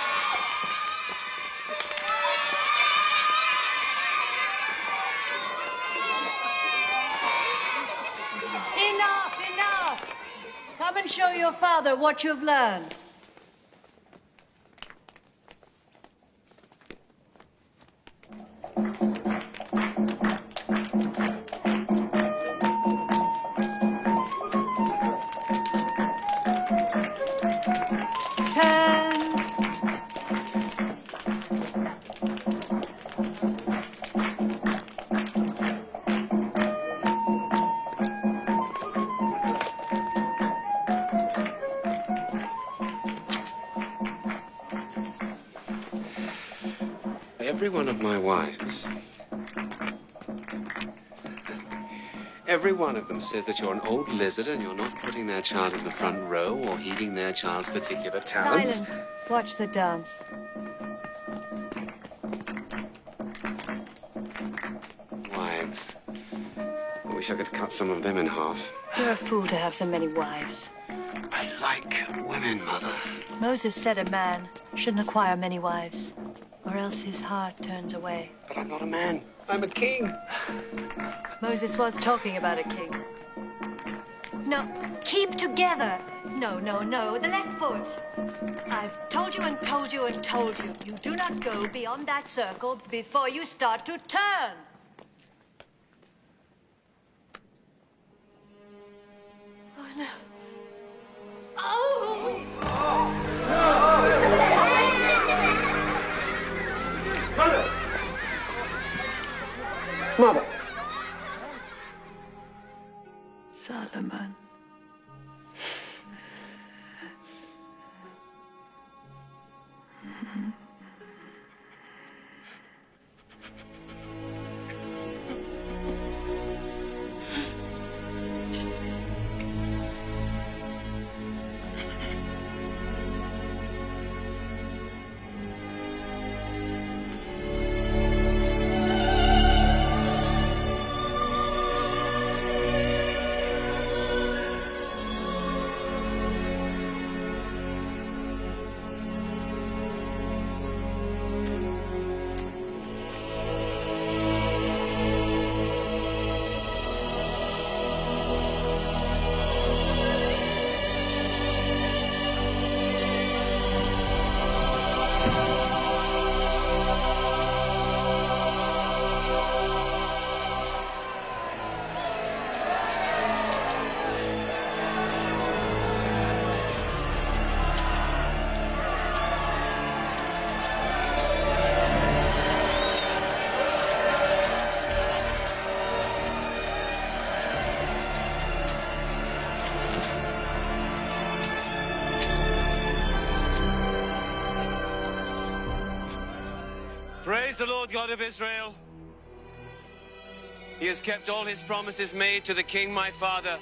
Enough! Come and show your father what you've learned. Every one of my wives, every one of them says that you're an old lizard and you're not putting their child in the front row or heeding their child's particular talents. Silence. Watch the dance. Wives. I wish I could cut some of them in half. You're a fool to have so many wives. I like women, Mother. Moses said a man shouldn't acquire many wives, or else his heart turns away. But I'm not a man. I'm a king. Moses was talking about a king. No, keep together. No, the left foot. I've told you and told you and told you. You do not go beyond that circle before you start to turn. Oh, no. Oh! Mother! Solomon. Praise the Lord God of Israel. He has kept all his promises made to the king, my father.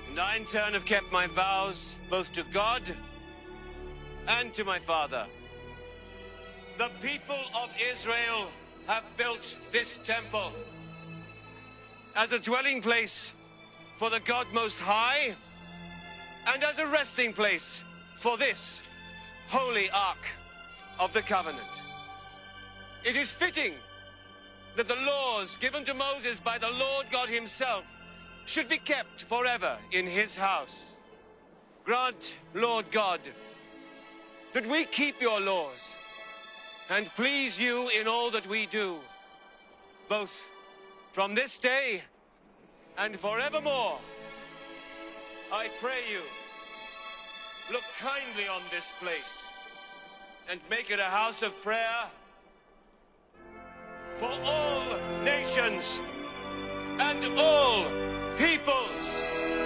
And I, in turn, have kept my vows both to God and to my father. The people of Israel have built this temple as a dwelling place for the God Most High and as a resting place for this holy Ark of the Covenant. It is fitting that the laws given to Moses by the Lord God himself should be kept forever in his house. Grant, Lord God, that we keep your laws and please you in all that we do, both from this day and forevermore. I pray you, look kindly on this place and make it a house of prayer for all nations and all peoples.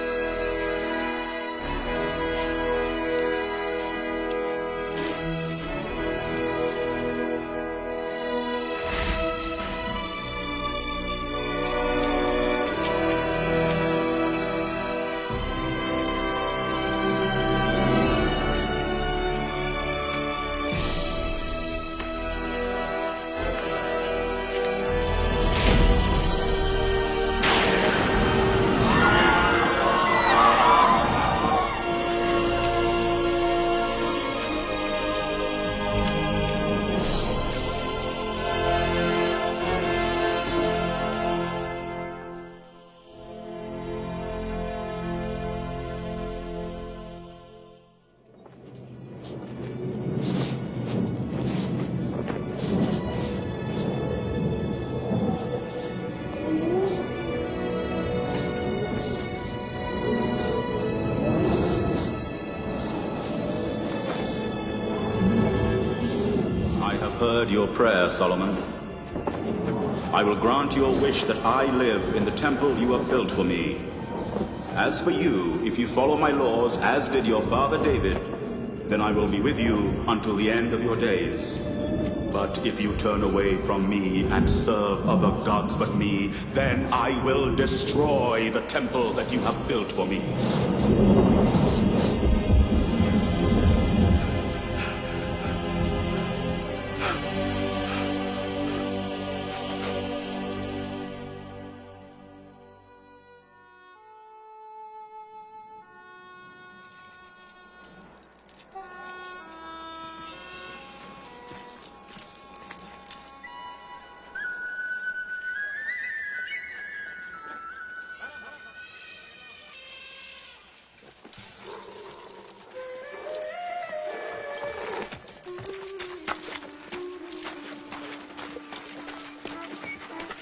heard your prayer, Solomon. I will grant your wish that I live in the temple you have built for me. As for you, if you follow my laws, as did your father David, then I will be with you until the end of your days. But if you turn away from me and serve other gods but me, then I will destroy the temple that you have built for me.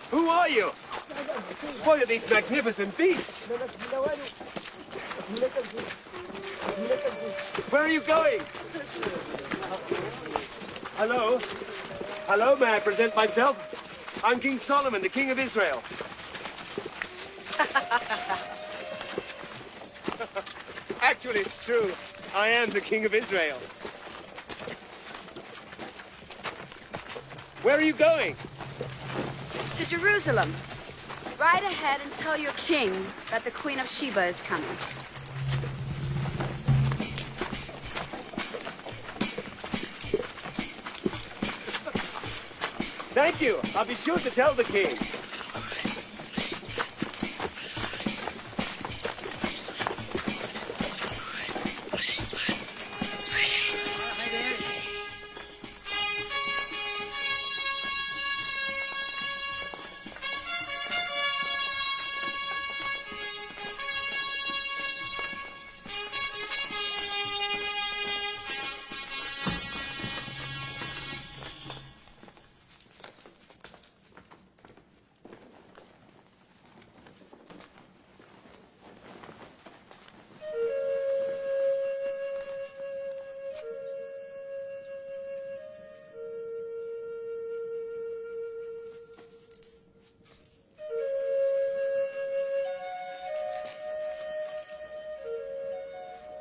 Who are you? What are these magnificent beasts? Where are you going? Hello? Hello, may I present myself? I'm King Solomon, the King of Israel. Actually, it's true. I am the King of Israel. Where are you going? To Jerusalem. Ride ahead and tell your king that the Queen of Sheba is coming. Thank you. I'll be sure to tell the king.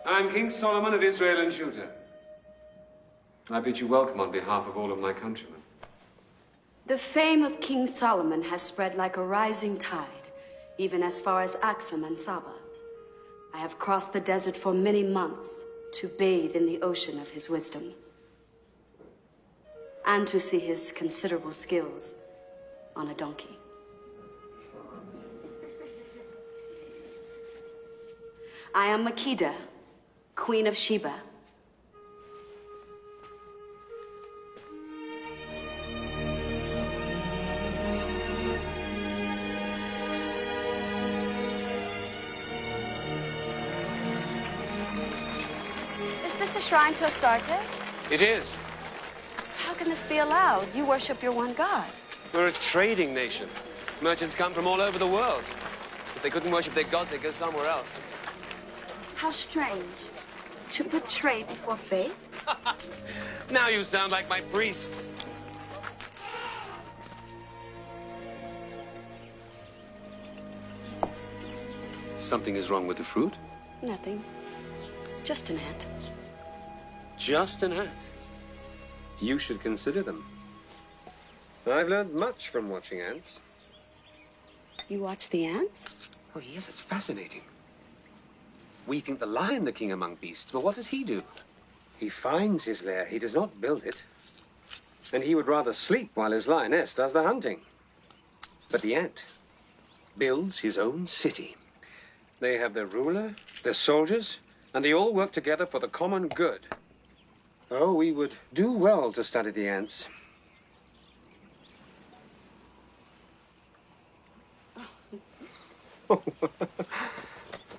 I'm King Solomon of Israel and Judah. I bid you welcome on behalf of all of my countrymen. The fame of King Solomon has spread like a rising tide, even as far as Axum and Saba. I have crossed the desert for many months to bathe in the ocean of his wisdom and to see his considerable skills on a donkey. I am Makeda, Queen of Sheba. Is this a shrine to Astarte? It is. How can this be allowed? You worship your one god. We're a trading nation. Merchants come from all over the world. If they couldn't worship their gods, they'd go somewhere else. How strange. To put trade before faith? Now you sound like my priests. Something is wrong with the fruit? Nothing. Just an ant. Just an ant. You should consider them. I've learned much from watching ants. You watch the ants? Oh, yes, it's fascinating. We think the lion the king among beasts, but what does he do? He finds his lair. He does not build it. And he would rather sleep while his lioness does the hunting. But the ant builds his own city. They have their ruler, their soldiers, and they all work together for the common good. Oh, we would do well to study the ants.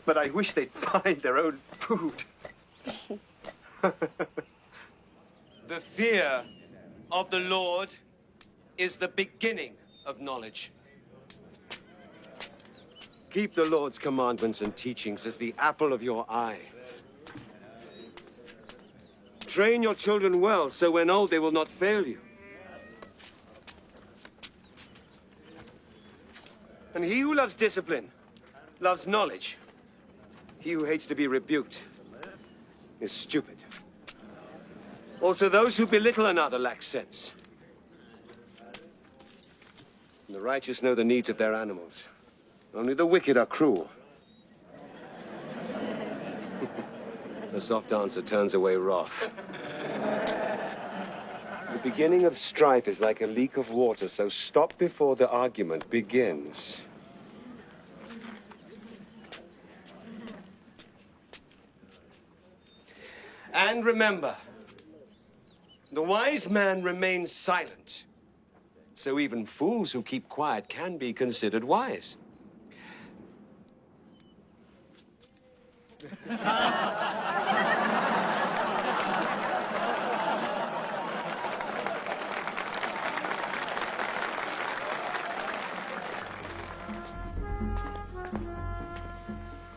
But I wish they'd find their own food. The fear of the Lord is the beginning of knowledge. Keep the Lord's commandments and teachings as the apple of your eye. Train your children well, so when old they will not fail you. And he who loves discipline loves knowledge. He who hates to be rebuked is stupid. Also, those who belittle another lack sense. The righteous know the needs of their animals. Only the wicked are cruel. A soft answer turns away wrath. The beginning of strife is like a leak of water, so stop before the argument begins. And remember, the wise man remains silent. So even fools who keep quiet can be considered wise.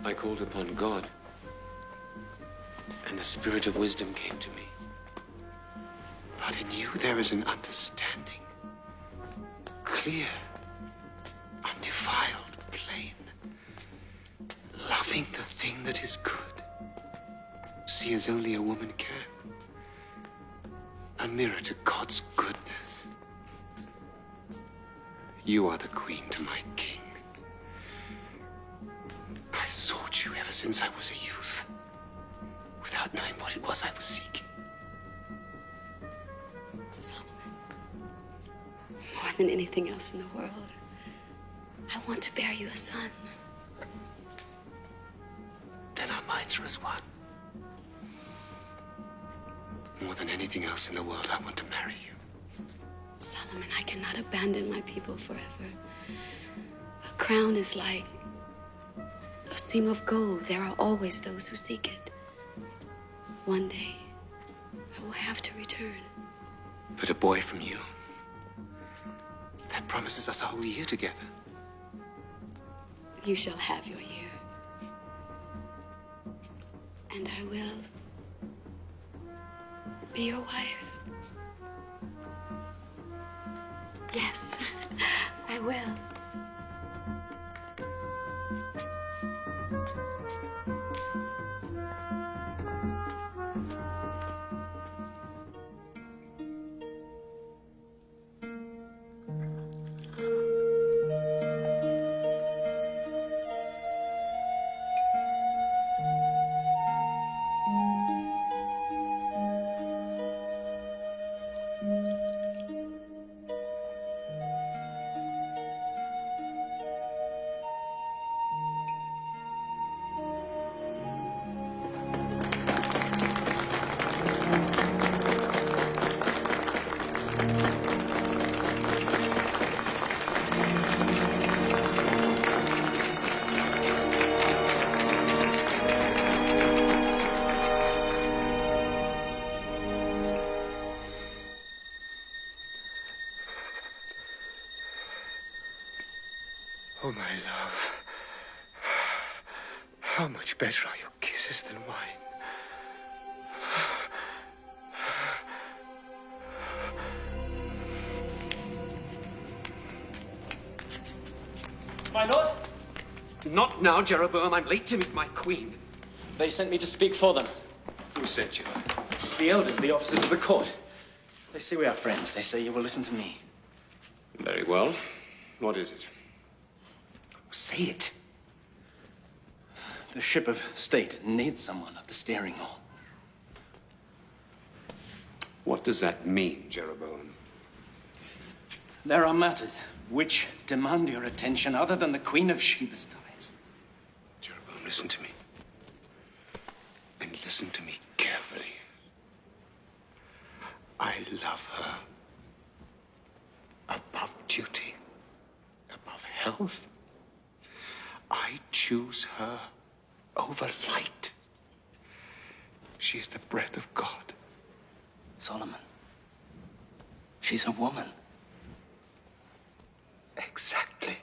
I called upon God, and the spirit of wisdom came to me. But in you there is an understanding, clear, undefiled, plain, loving the thing that is good. See as only a woman can, a mirror to God's goodness. You are the queen to my king. I sought you ever since I was a youth, without knowing what it was I was seeking. Solomon, more than anything else in the world, I want to bear you a son. Then our minds are as one. More than anything else in the world, I want to marry you. Solomon, I cannot abandon my people forever. A crown is like a seam of gold. There are always those who seek it. One day, I will have to return. But a boy from you, that promises us a whole year together. You shall have your year. And I will be your wife. Yes, I will. Oh, my love. How much better are your kisses than mine? My lord? Not now, Jeroboam. I'm late to meet my queen. They sent me to speak for them. Who sent you? The elders, the officers of the court. They say we are friends. They say you will listen to me. Very well. What is it? Say it. The ship of state needs someone at the steering oar. What does that mean, Jeroboam? There are matters which demand your attention other than the Queen of Sheba's thighs. Jeroboam, listen to me. And listen to me carefully. I love her above duty, above health. I choose her over light. She is the breath of God. Solomon, she's a woman. Exactly.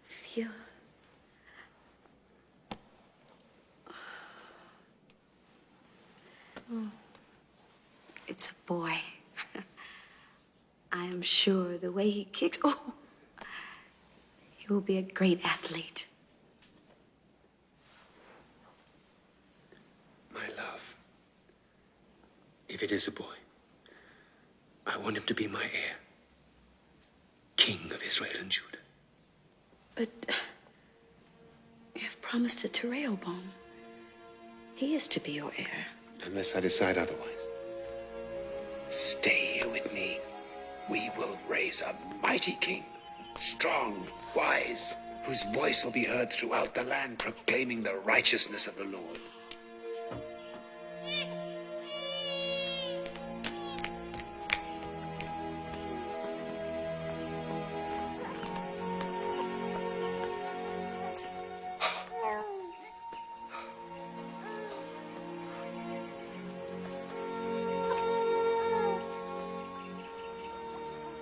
Feel. Oh. It's a boy. sure the way he kicks. Oh, he will be a great athlete. My love, if it is a boy, I want him to be my heir. King of Israel and Judah. But you have promised it to Rehoboam. He is to be your heir. Unless I decide otherwise. Stay here with me. We will raise a mighty king. Strong, wise, whose voice will be heard throughout the land, proclaiming the righteousness of the Lord.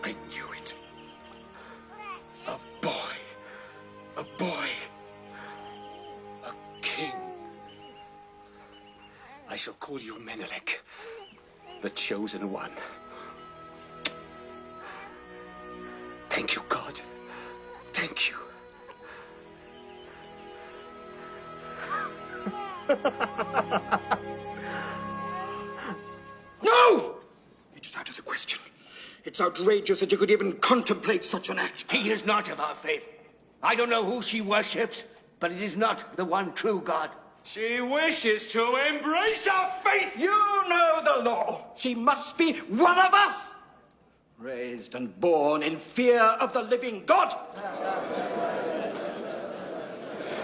I knew it. A boy. A boy. A king. I shall call you Menelik, the chosen one. Thank you, God. Thank you. No! It is out of the question. It's outrageous that you could even contemplate such an act. He is not of our faith. I don't know who she worships, but it is not the one true God. She wishes to embrace our faith. You know the law. She must be one of us. Raised and born in fear of the living God.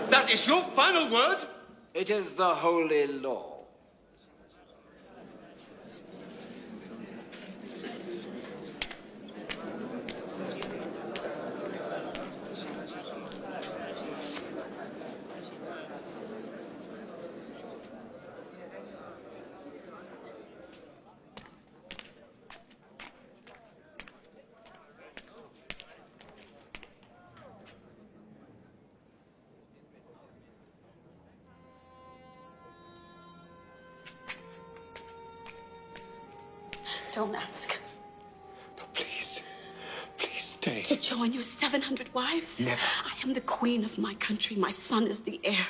That is your final word? It is the holy law. Don't ask. No, please. Please stay. To join your 700 wives? Never. I am the queen of my country. My son is the heir.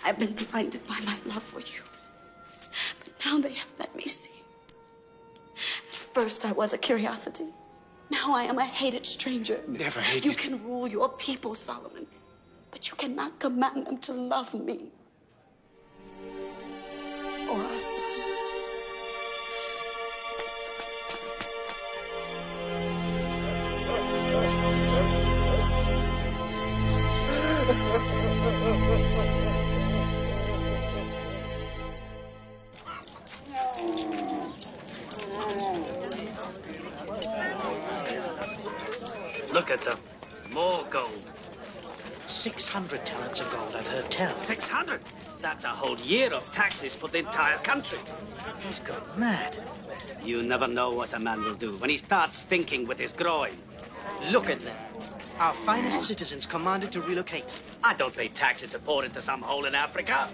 I've been blinded by my love for you. But now they have let me see. At first I was a curiosity. Now I am a hated stranger. Never hated. You can rule your people, Solomon. But you cannot command them to love me. Or our son. Look at them. More gold. 600 talents of gold, I've heard tell. 600? That's a whole year of taxes for the entire country. He's gone mad. You never know what a man will do when he starts thinking with his groin. Look at them. Our finest citizens commanded to relocate. I don't pay taxes to pour into some hole in Africa.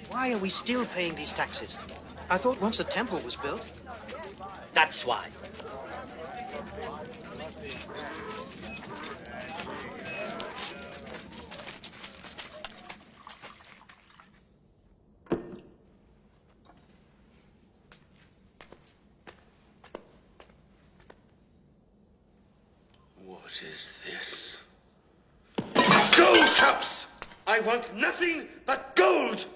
Why are we still paying these taxes? I thought once the temple was built. That's why. What is this? Gold cups! I want nothing but gold!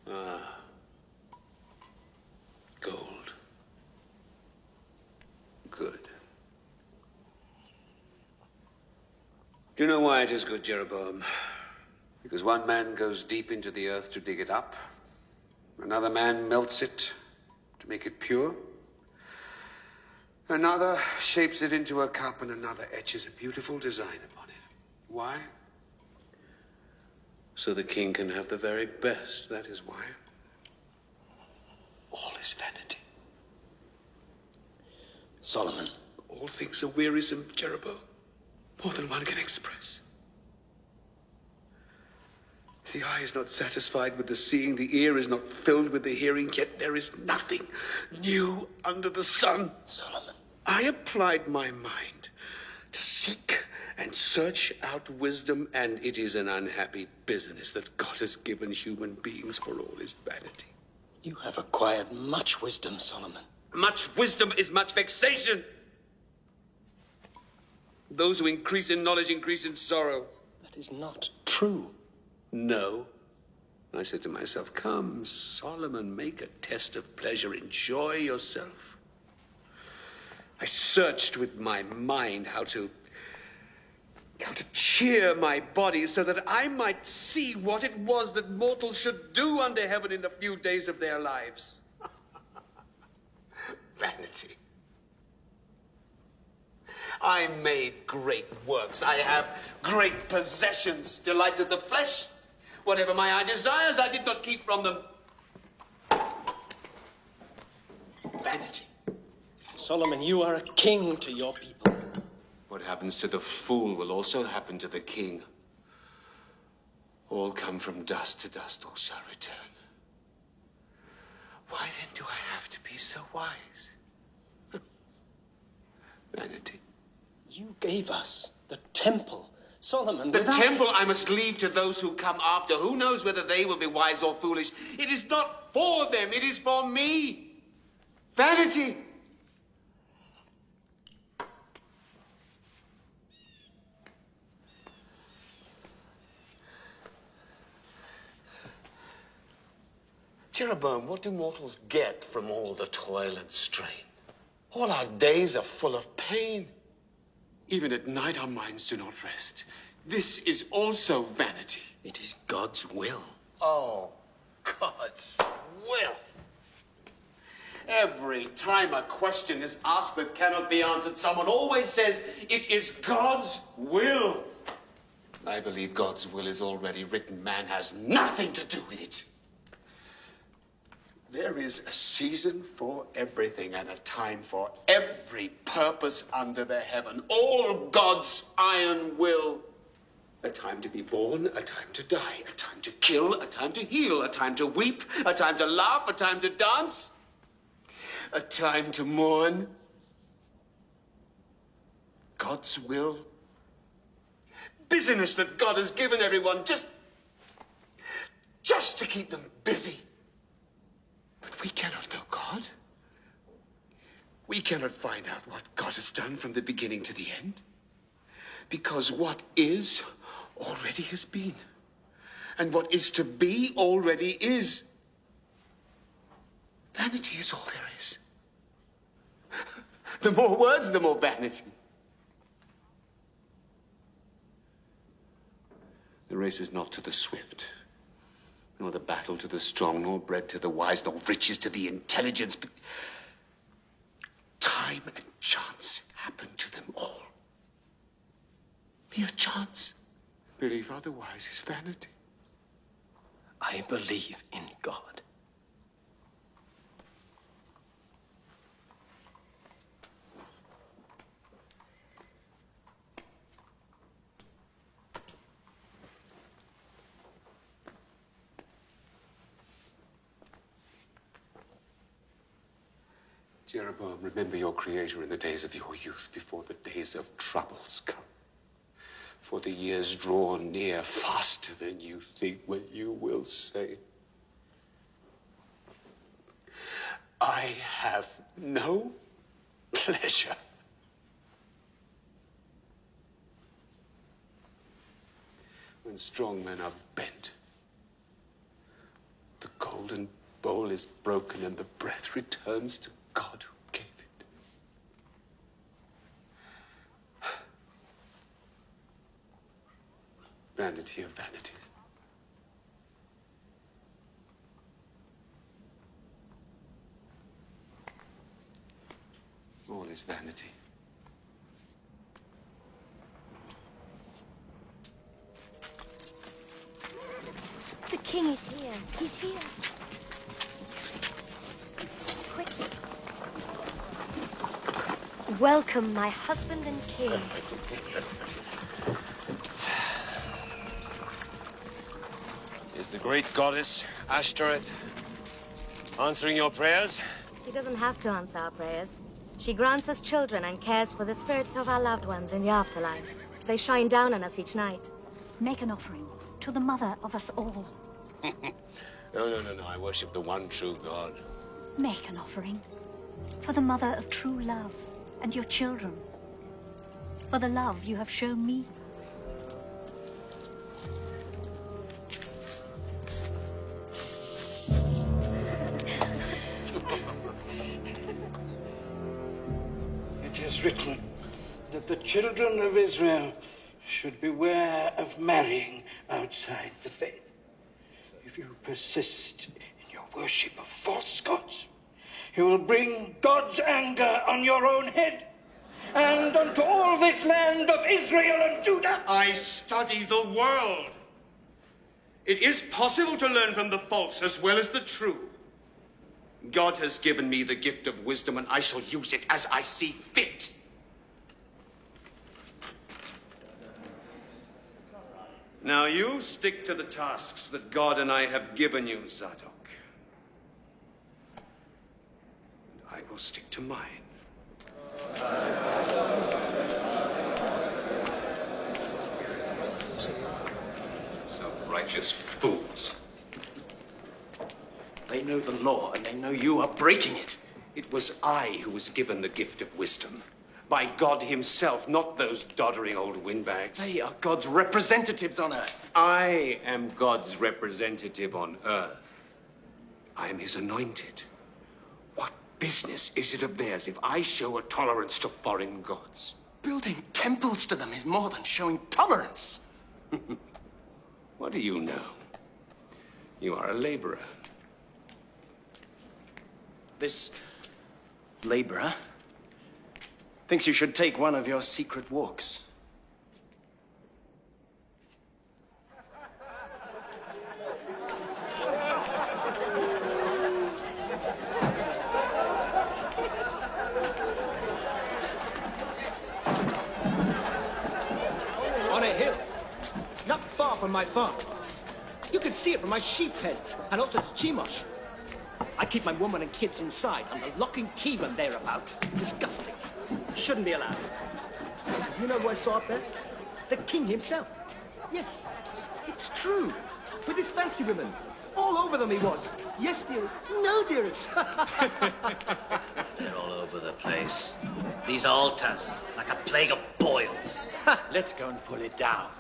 Ah. Gold. Good. Do you know why it is good, Jeroboam? Because one man goes deep into the earth to dig it up. Another man melts it to make it pure. Another shapes it into a cup, and another etches a beautiful design upon it. Why? So the king can have the very best, that is why. All is vanity. Solomon. All things are wearisome, Jeroboam. More than one can express. The eye is not satisfied with the seeing, the ear is not filled with the hearing, yet there is nothing new under the sun. Solomon. I applied my mind to seek and search out wisdom, and it is an unhappy business that God has given human beings for all his vanity. You have acquired much wisdom, Solomon. Much wisdom is much vexation. Those who increase in knowledge increase in sorrow. That is not true. No. I said to myself, come, Solomon, make a test of pleasure. Enjoy yourself. I searched with my mind how to cheer my body so that I might see what it was that mortals should do under heaven in the few days of their lives. Vanity. I made great works. I have great possessions, delights of the flesh. Whatever my eye desires, I did not keep from them. Vanity. Solomon, you are a king to your people. What happens to the fool will also happen to the king. All come from dust to dust, all shall return. Why then do I have to be so wise? Vanity. You gave us the temple. Solomon, the temple I must leave to those who come after. Who knows whether they will be wise or foolish? It is not for them, it is for me. Vanity. Jeroboam, what do mortals get from all the toil and strain? All our days are full of pain. Even at night, our minds do not rest. This is also vanity. It is God's will. Oh, God's will. Every time a question is asked that cannot be answered, someone always says, it is God's will. I believe God's will is already written. Man has nothing to do with it. There is a season for everything and a time for every purpose under the heaven. All God's iron will. A time to be born, a time to die, a time to kill, a time to heal, a time to weep, a time to laugh, a time to dance, a time to mourn. God's will. Busyness that God has given everyone just to keep them busy. But we cannot know God. We cannot find out what God has done from the beginning to the end. Because what is already has been. And what is to be already is. Vanity is all there is. The more words, the more vanity. The race is not to the swift, nor the battle to the strong, nor bread to the wise, nor riches to the intelligent, but time and chance happen to them all. Mere chance. Belief otherwise is vanity. I believe in God. Jeroboam, remember your Creator in the days of your youth, before the days of troubles come. For the years draw near faster than you think when you will say, I have no pleasure. When strong men are bent, the golden bowl is broken and the breath returns to God who gave it. Vanity of vanities. All is vanity. The king is here. He's here. Quickly. Welcome, my husband and king. Is the great goddess Ashtoreth answering your prayers? She doesn't have to answer our prayers. She grants us children and cares for the spirits of our loved ones in the afterlife. They shine down on us each night. Make an offering to the mother of us all. No. I worship the one true God. Make an offering for the mother of true love and your children. For the love you have shown me. It is written that the children of Israel should beware of marrying outside the faith. If you persist in your worship of false gods, you will bring God's anger on your own head and unto all this land of Israel and Judah. I study the world. It is possible to learn from the false as well as the true. God has given me the gift of wisdom, and I shall use it as I see fit. Now you stick to the tasks that God and I have given you, Zadok. And I will stick to mine. Self-righteous fools. They know the law, and they know you are breaking it. It was I who was given the gift of wisdom. By God himself, not those doddering old windbags. They are God's representatives on earth. I am God's representative on earth. I am his anointed. What business is it of theirs if I show a tolerance to foreign gods? Building temples to them is more than showing tolerance. What do you know? You are a laborer. This laborer thinks you should take one of your secret walks. On a hill, not far from my farm. You can see it from my sheep pens and also Chimosh. I keep my woman and kids inside under lock and key when they're about. Disgusting. Shouldn't be allowed. You know who I saw up there? The king himself. Yes, it's true. With his fancy women. All over them he was. Yes, dearest. No, dearest. They're all over the place. These altars, like a plague of boils. Let's go and pull it down.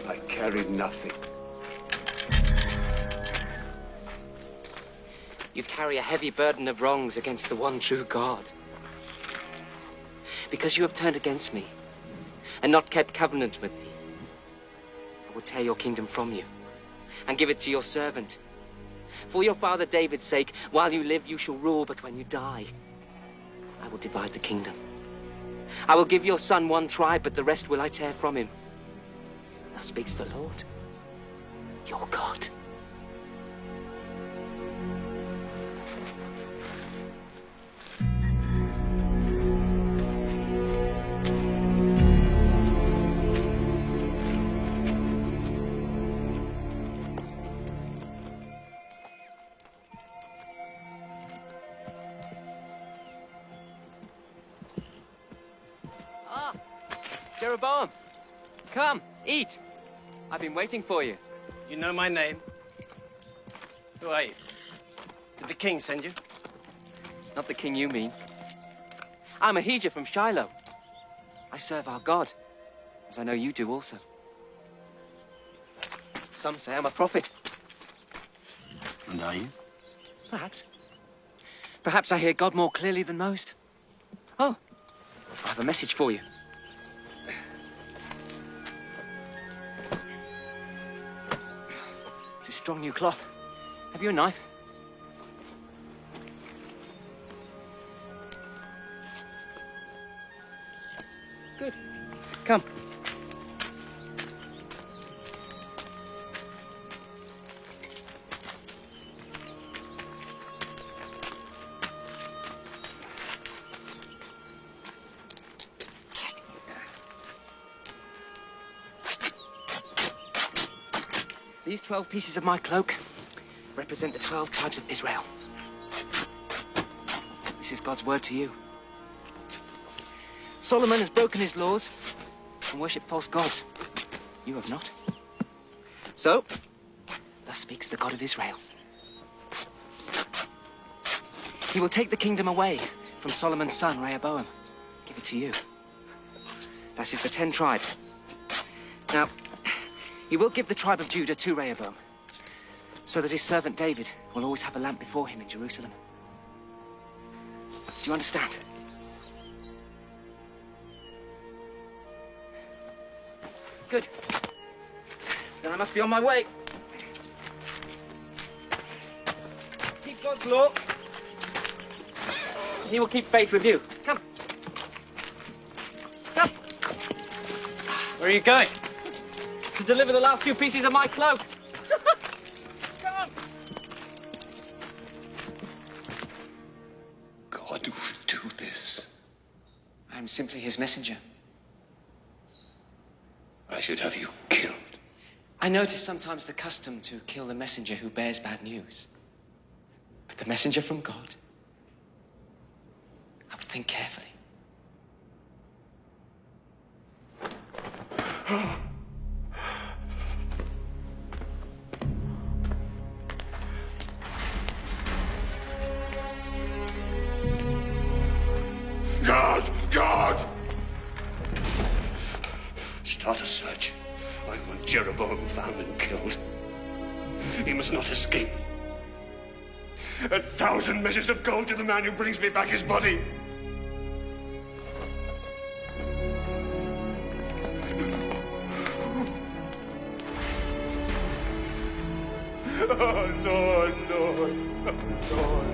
I carried nothing. You carry a heavy burden of wrongs against the one true God. Because you have turned against me and not kept covenant with me, I will tear your kingdom from you and give it to your servant. For your father David's sake, while you live, you shall rule, but when you die, I will divide the kingdom. I will give your son one tribe, but the rest will I tear from him. Thus speaks the Lord, your God. Ah, Jeroboam, come, eat. I've been waiting for you. You know my name? Who are you? Did the king send you? Not the king you mean. I'm Ahijah from Shiloh. I serve our God, as I know you do also. Some say I'm a prophet. And are you? Perhaps. Perhaps I hear God more clearly than most. Oh, I have a message for you. This is strong new cloth. Have you a knife? Good. Come. These 12 pieces of my cloak represent the 12 tribes of Israel. This is God's word to you. Solomon has broken his laws and worshipped false gods. You have not. So, thus speaks the God of Israel. He will take the kingdom away from Solomon's son, Rehoboam. Give it to you. That is the 10 tribes. Now, he will give the tribe of Judah to Rehoboam, so that his servant David will always have a lamp before him in Jerusalem. Do you understand? Good. Then I must be on my way. Keep God's law. He will keep faith with you. Come. Come. Where are you going? To deliver the last few pieces of my cloak. Come. God would do this. I am simply his messenger. I should have you killed. I know it is sometimes the custom to kill the messenger who bears bad news. But the messenger from God, I would think carefully. God! God! Start a search. I want Jeroboam found and killed. He must not escape. 1,000 measures of gold to the man who brings me back his body. Oh, Lord, Lord, oh, Lord.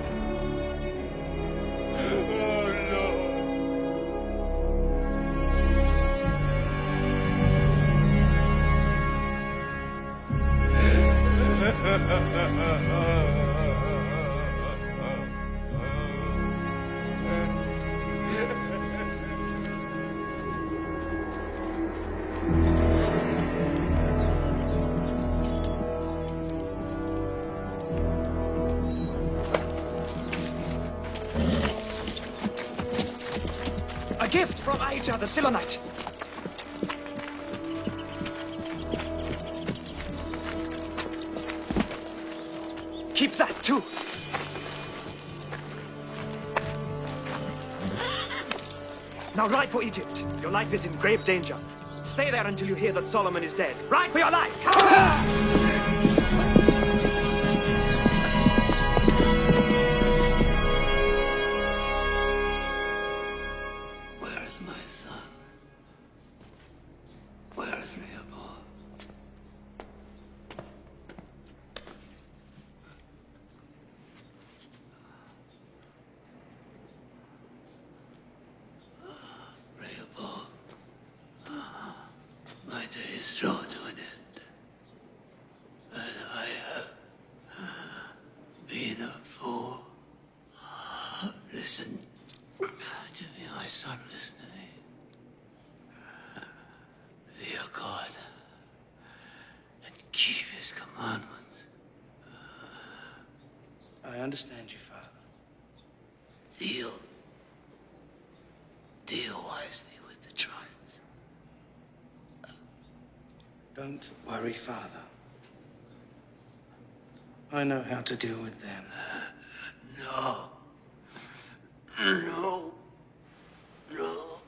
A gift from Ahijah the Silonite. Keep that too. Now ride for Egypt. Your life is in grave danger. Stay there until you hear that Solomon is dead. Ride for your life! Where is my son? Where is Rehoboam? Rehoboam, my days draw to an end, and I have been a fool. Listen to me, my son, listen to me. Fear God and keep his commandments. I understand you, Father. Deal wisely with the tribes. Don't worry, Father. I know how to deal with them. No. No. No.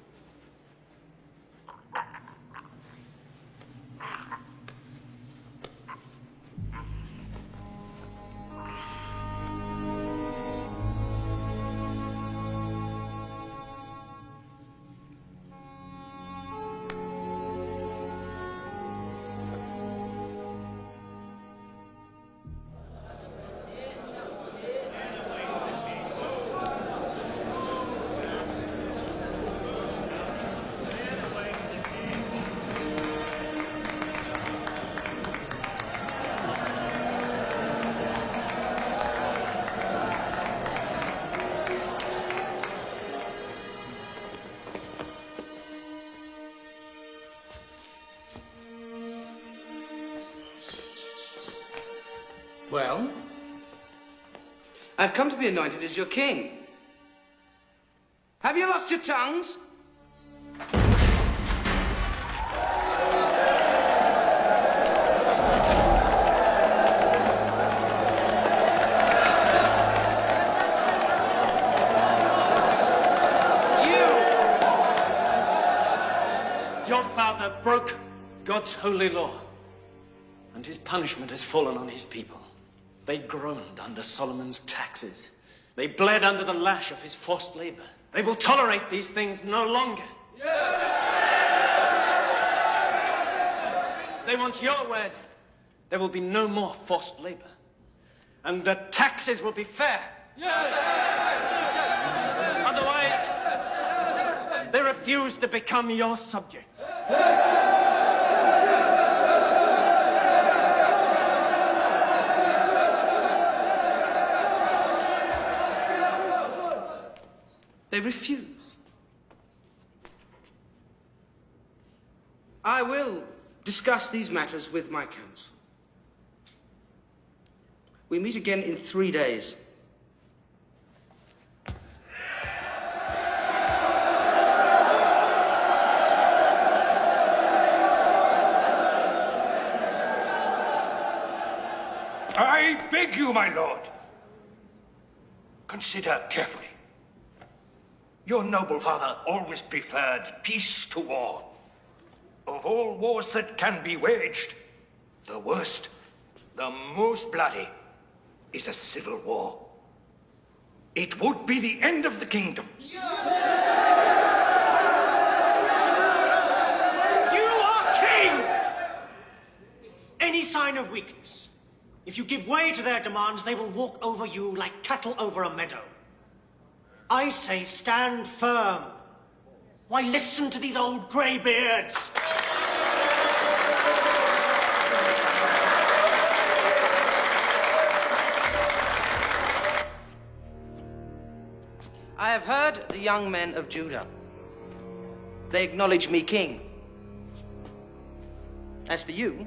Well, I've come to be anointed as your king. Have you lost your tongues? Your father broke God's holy law, and his punishment has fallen on his people. They groaned under Solomon's taxes. They bled under the lash of his forced labor. They will tolerate these things no longer. They want your word. There will be no more forced labor, and the taxes will be fair. Otherwise, they refuse to become your subjects. They refuse. I will discuss these matters with my council. We meet again in 3 days. I beg you, my lord, consider carefully. Your noble father always preferred peace to war. Of all wars that can be waged, the worst, the most bloody, is a civil war. It would be the end of the kingdom. You are king! Any sign of weakness, if you give way to their demands, they will walk over you like cattle over a meadow. I say stand firm. Why listen to these old greybeards? I have heard the young men of Judah. They acknowledge me king. As for you,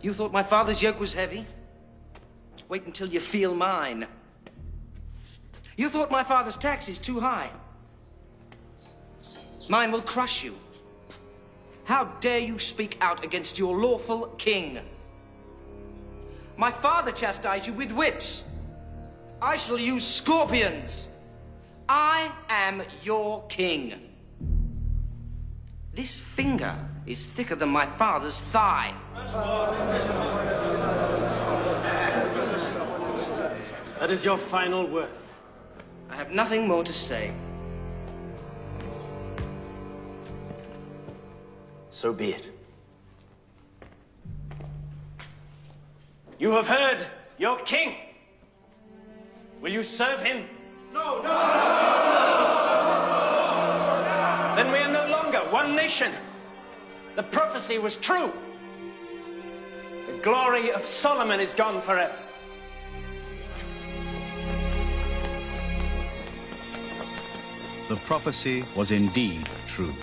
you thought my father's yoke was heavy? Wait until you feel mine. You thought my father's tax is too high. Mine will crush you. How dare you speak out against your lawful king? My father chastised you with whips. I shall use scorpions. I am your king. This finger is thicker than my father's thigh. That is your final word. I have nothing more to say. So be it. You have heard your king. Will you serve him? No. Then we are no longer one nation. The prophecy was true. The glory of Solomon is gone forever. The prophecy was indeed true.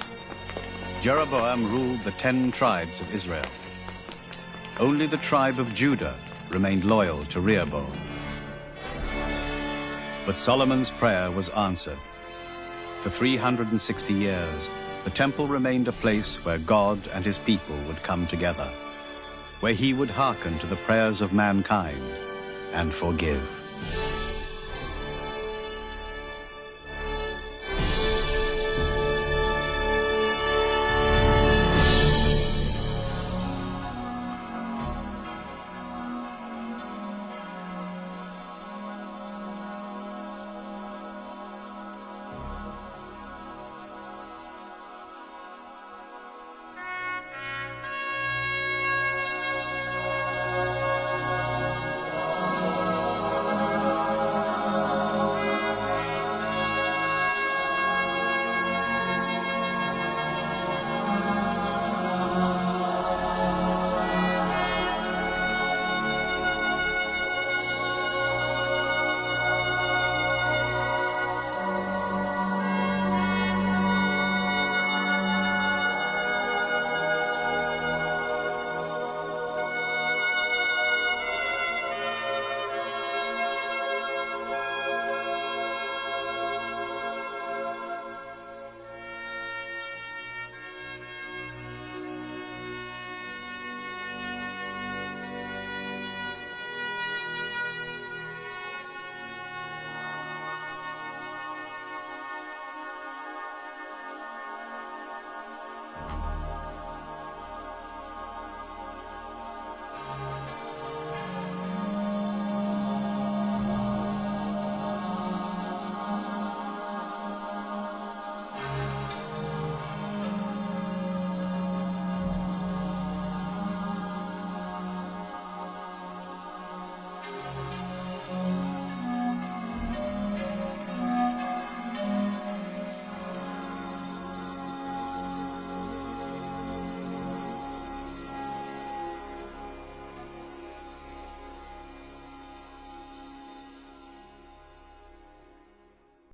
Jeroboam ruled the 10 tribes of Israel. Only the tribe of Judah remained loyal to Rehoboam. But Solomon's prayer was answered. For 360 years, the temple remained a place where God and his people would come together, where he would hearken to the prayers of mankind and forgive.